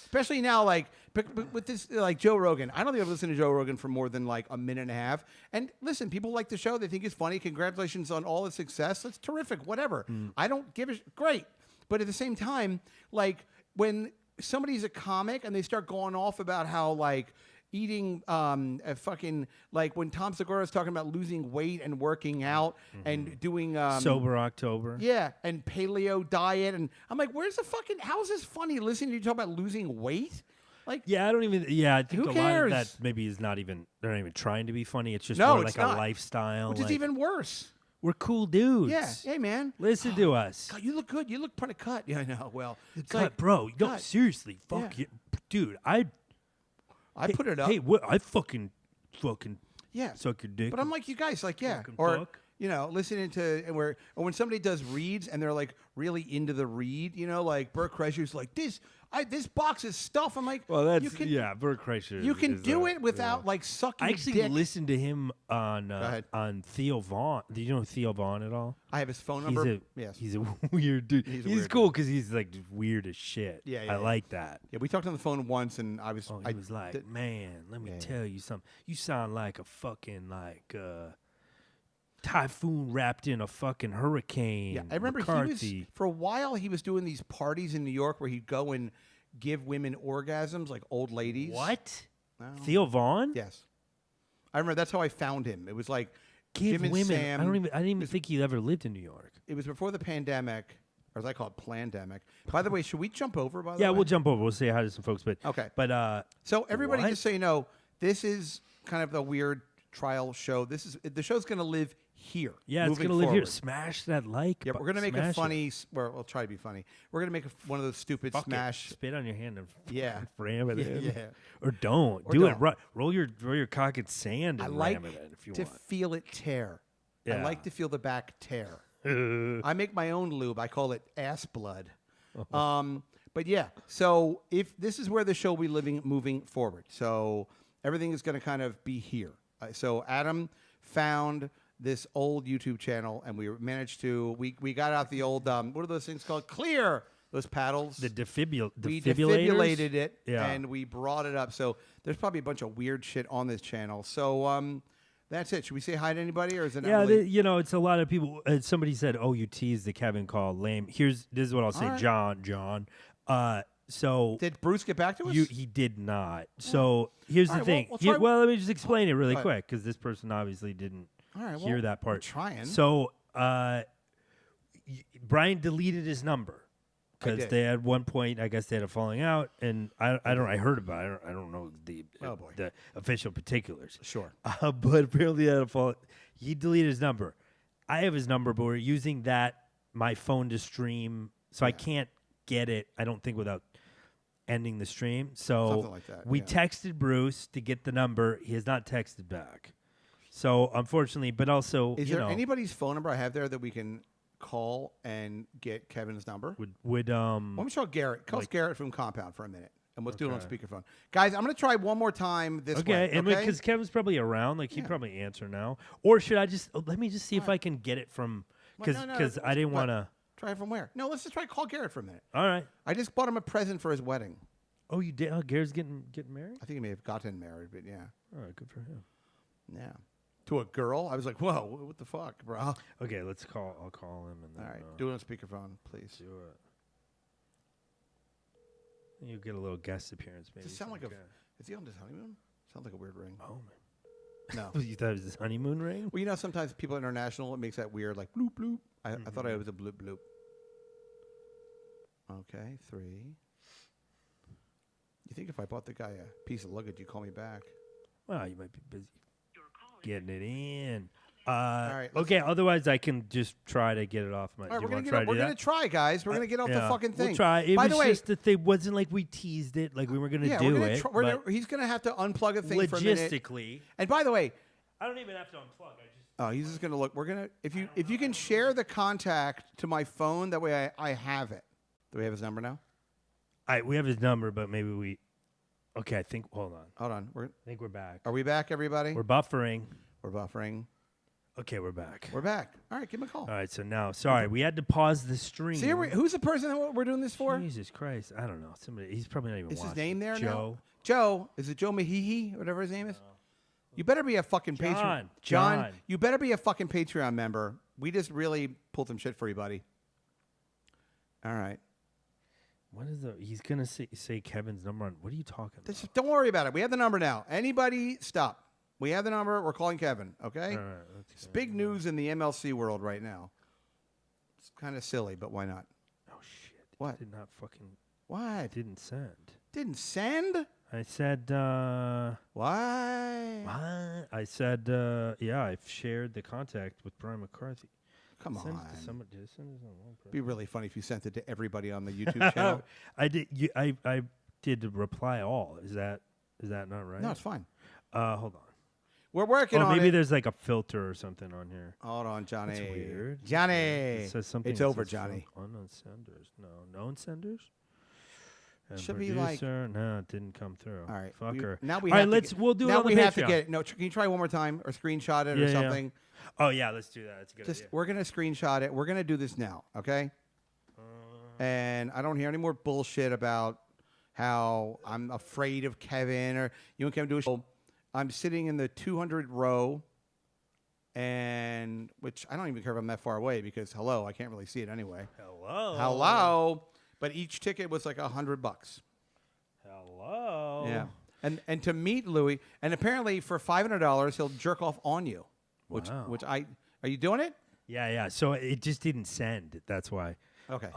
Especially now, like, but with this, like Joe Rogan. I don't think I've listened to Joe Rogan for more than like a minute and a half. And listen, people like the show. They think it's funny. Congratulations on all the success. That's terrific. Whatever. I don't give a great. But at the same time, like when somebody's a comic and they start going off about how like eating a fucking like when Tom Segura is talking about losing weight and working out and doing Sober October. yeah, and paleo diet, and I'm like, where's the fucking? How is this funny? Listening to you talk about losing weight, like, Yeah, I don't even. Yeah, I think Who a lot of that cares? maybe is not even. They're not even trying to be funny. It's just No, more it's like not. a lifestyle. which is like, even worse. we're cool dudes. Yeah, hey man, Listen to us. God, you look good. You look pretty cut. Yeah, I know. Well, it's Cut, like, bro. No, cut. seriously, fuck Yeah. you, dude. I put it up. Hey, what? I fucking yeah, suck your dick. but I'm like you guys, like yeah, Fucking or fuck. you know, listening to and where or when somebody does reads and they're like really into the read, you know, like Burt Kreischer's like this box is stuff. I'm like, well, that's you can, Burt Kreischer. you can is do a- it without like sucking. I actually dick. listened to him ahead. on Theo Vaughn. Do you know Theo Vaughn at all? I have his phone number. Yes. He's a weird dude. He's He's, a weird cool because he's like just weird as shit. Yeah, I yeah. like that. Yeah, we talked on the phone once, and I was. Oh, I he was like, did- man, let me Yeah, yeah. tell you something. You sound like a fucking typhoon wrapped in a fucking hurricane. yeah, I remember McCarthy. he was for a while. He was doing these parties in New York where he'd go and give women orgasms, like old ladies. What? No. Theo Vaughn? Yes, I remember. That's how I found him. It was like Give Jim and women. Sam. I didn't even think he ever lived in New York. It was before the pandemic, or as I call it, plandemic. By the way, should we jump over? By the Yeah, way? we'll jump over. We'll say hi to some folks, but Okay. But So everybody, What? just so you know, this is kind of the weird trial show. The show's going to live here. yeah, it's moving gonna live here. forward. Smash that like. Yeah, we're gonna make a smash it. funny. Well, we'll try to be funny. We're gonna make one of those stupid Fuck it. smash. Spit on your hand and Yeah. ram it Yeah, in. yeah. Or don't. Or Do don't. it. Roll your cock in sand I and like ram it in if you to want. feel it tear. I Yeah. like to feel the back tear. I make my own lube. I call it ass blood. But yeah, so if this is where the show will be living moving forward. So everything is going to kind of be here. So Adam found this old YouTube channel, and we managed to we got out the old what are those things called? Clear those paddles. The We defibrillators? defibrillated it, Yeah. and we brought it up. So there's probably a bunch of weird shit on this channel. So that's it. Should we say hi to anybody, or is it not Yeah, really? it's a lot of people. Somebody said, "Oh, you teased the Kevin call lame." This is what I'll say, right. John. So Did Bruce get back to us? he did not. So here's All the right, thing. well, try- Let me just explain it really Go ahead. quick because this person obviously didn't All right, hear well, that we're part. trying. So Brian deleted his number because did. they had one point. I guess they had a falling out, and I heard about it. I don't know Oh, boy. the official particulars. Sure. But apparently he had a fall. He deleted his number. I have his number, but we're using my phone to stream, so I can't get it. I don't think without ending the stream. So Something like that, we yeah. texted Bruce to get the number. He has not texted back. So unfortunately, but also Is you there know, anybody's phone number I have there that we can call and get Kevin's number? would Let me show Garrett. Call Garrett from Compound for a minute, and we'll do it on Okay. speakerphone. Guys, I'm going to try one more time this okay, way. and Okay, because Kevin's probably around, like he'd Yeah. probably answer now, or should I just let me just see if Alright. I can get it from Well, because I didn't what? want to. Try it from where? No, let's just try to call Garrett for a minute. All right. I just bought him a present for his wedding. Oh, you did? Oh, Gary's getting married. I think he may have gotten married, but yeah. All right, good for him. Yeah. To a girl? I was like, whoa, what the fuck, bro? All Okay, let's call. I'll call him and then right, do it on speakerphone, please. do it. You get a little guest appearance, maybe. Does it sound like a... some Is he on his honeymoon? Sounds like a weird ring. guy. Oh No. man, you thought it was his honeymoon ring? Well, you know, sometimes people international, it makes that weird, like, bloop, bloop. I thought it was a bloop, bloop. Okay, 3. You think if I bought the guy a piece of luggage, you'd call me back? Well, you might be busy getting it in. right, let's- Okay. Otherwise, I can just try to get it off my. All right, do we're you gonna wanna try to do we're gonna that? try, guys. We're gonna get off the Yeah, fucking thing. We'll try. It By was the way, just that they wasn't like we teased it, like we were gonna yeah, do we're gonna it. try, but he's gonna have to unplug a thing for a minute. logistically, And by the way, I don't even have to unplug. I just. oh, he's just gonna look. We're gonna if you can share the contact to my phone, that way I have it. Do we have his number now? We have his number, but maybe we. Okay, I think. Hold on. Hold on. I think we're back. Are we back, everybody? We're buffering. We're buffering. Okay, we're back. We're back. All right, give him a call. All right, so now, sorry, we had to pause the stream. See, who's the person that we're doing this for? Jesus Christ, I don't know. Somebody, he's probably not even Is watching. his name there Joe. now? Joe. Is it Joe Mahihi? Whatever his name is. You better be a fucking Patreon. John, you better be a fucking Patreon member. We just really pulled some shit for you, buddy. All right. What is the? He's gonna say Kevin's number on. What are you talking about? Don't worry about it. We have the number now. Anybody, stop. We have the number. We're calling Kevin. Okay. All right, It's big news in the MLC world right now. It's kind of silly, but why not? Oh shit! What? Did not fucking. What? Didn't send. Didn't send? I said. Why? What? I said. Yeah, I've shared the contact with Brian McCarthy. Come Send on. it to somebody. Did I send it to one person? It'd be really funny if you sent it to everybody on the YouTube channel. I did. I did reply all. Is that not right? No, it's fine. Hold on. We're working on maybe it. there's like a filter or something on here. Hold on, Johnny. That's weird. Johnny. It says something. It's that over, says Johnny. Unknown senders. No, known senders. And Should be like- producer, no, it didn't come through. All right. Fucker. Now we All have right, to we'll do it now on the we have to Patreon. get it. No, can you try one more time or screenshot it or Yeah, yeah. something? Oh yeah, let's do that. That's a good idea. We're gonna screenshot it. We're gonna do this now, okay? And I don't hear any more bullshit about how I'm afraid of Kevin or you and Kevin do a show. I'm sitting in the 200 row, and which I don't even care if I'm that far away because hello, I can't really see it anyway. Hello. But each ticket was like $100. Hello. Yeah. And to meet Louis, and apparently for $500 he'll jerk off on you. Which are you doing it? Yeah. So it just didn't send. That's why. Okay.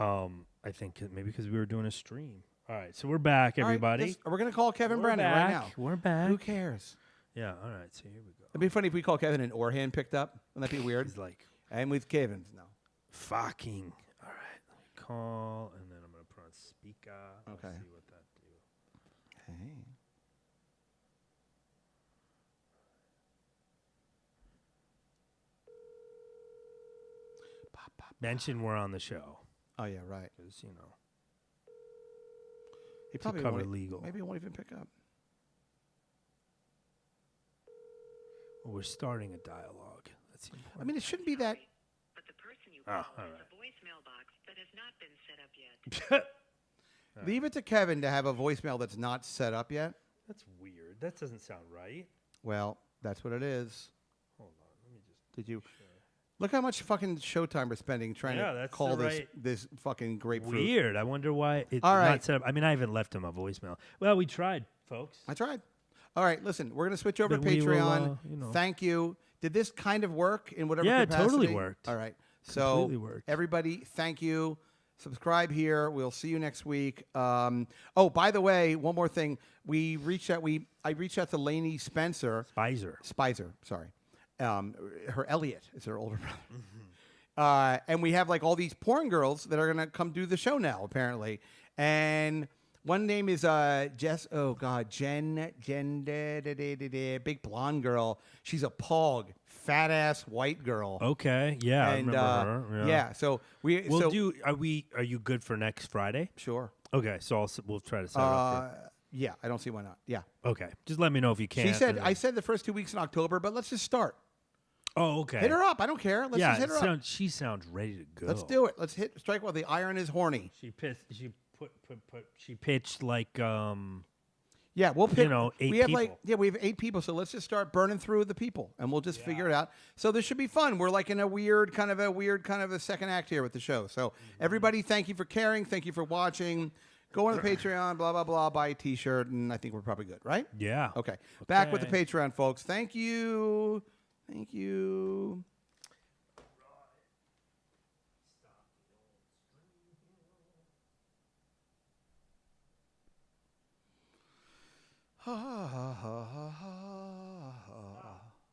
I think maybe because we were doing a stream. All right, so we're back, everybody. All right, we're gonna call Kevin We're Brennan back. right now. We're back. Who cares? Yeah. All right. So here we go. It'd be funny if we call Kevin and Orhan picked up. Wouldn't that be weird? He's like, And with Kevin's no. fucking. All right. Let me call, and then I'm gonna put on speaker. Okay. Let's see what that do. Hey. Mention we're on the show. Oh yeah, right. Because, He to cover won't, legal. Maybe he won't even pick up. Well, we're starting a dialogue. That's the important. I mean, it shouldn't be that. But the person you call all has right. a voicemail box that has not been set up yet. Leave it to Kevin to have a voicemail that's not set up yet. That's weird. That doesn't sound right. Well, that's what it is. Hold on. Let me just. Did you look how much fucking showtime we're spending trying Yeah, to that's call the this right- this fucking grapefruit? Weird. I wonder why it's All not right. set up. I mean, I haven't left him a voicemail. Well, we tried, folks. I tried. All right, listen, we're going to switch over to But we will, Patreon. Thank you. Did this kind of work in whatever Yeah, it capacity? totally worked. All right. Completely So, worked. everybody, thank you. Subscribe here. We'll see you next week. Oh, by the way, one more thing. I reached out to Lainey Spencer. Spicer, sorry. Her Elliot is her older brother. And we have like all these porn girls that are going to come do the show now, apparently. And one name is Jess. Oh God, Jen, big blonde girl. She's a pog, fat ass white girl. Okay. Yeah, I And remember her. yeah, so We'll do. Are you good for next Friday? sure. Okay, so we'll try to set it up. Yeah, I don't see why not. Yeah, Okay, just let me know if you can. she said. I said the first 2 weeks in October, but let's just start. Oh, okay. Hit her up. I don't care. Let's just hit her up. She sounds ready to go. Let's do it. Let's strike while the iron is horny. She pitched like Yeah, we'll pick. 8 we have people. we have 8 people, so let's just start burning through the people, and we'll just figure it out. So this should be fun. We're like in a weird kind of a second act here with the show. So everybody, thank you for caring. Thank you for watching. Go on the Patreon, blah blah blah. Buy a T-shirt, and I think we're probably good, right? Yeah. Okay. Back with the Patreon, folks. Thank you. Thank you. Ha ha ha ha ha.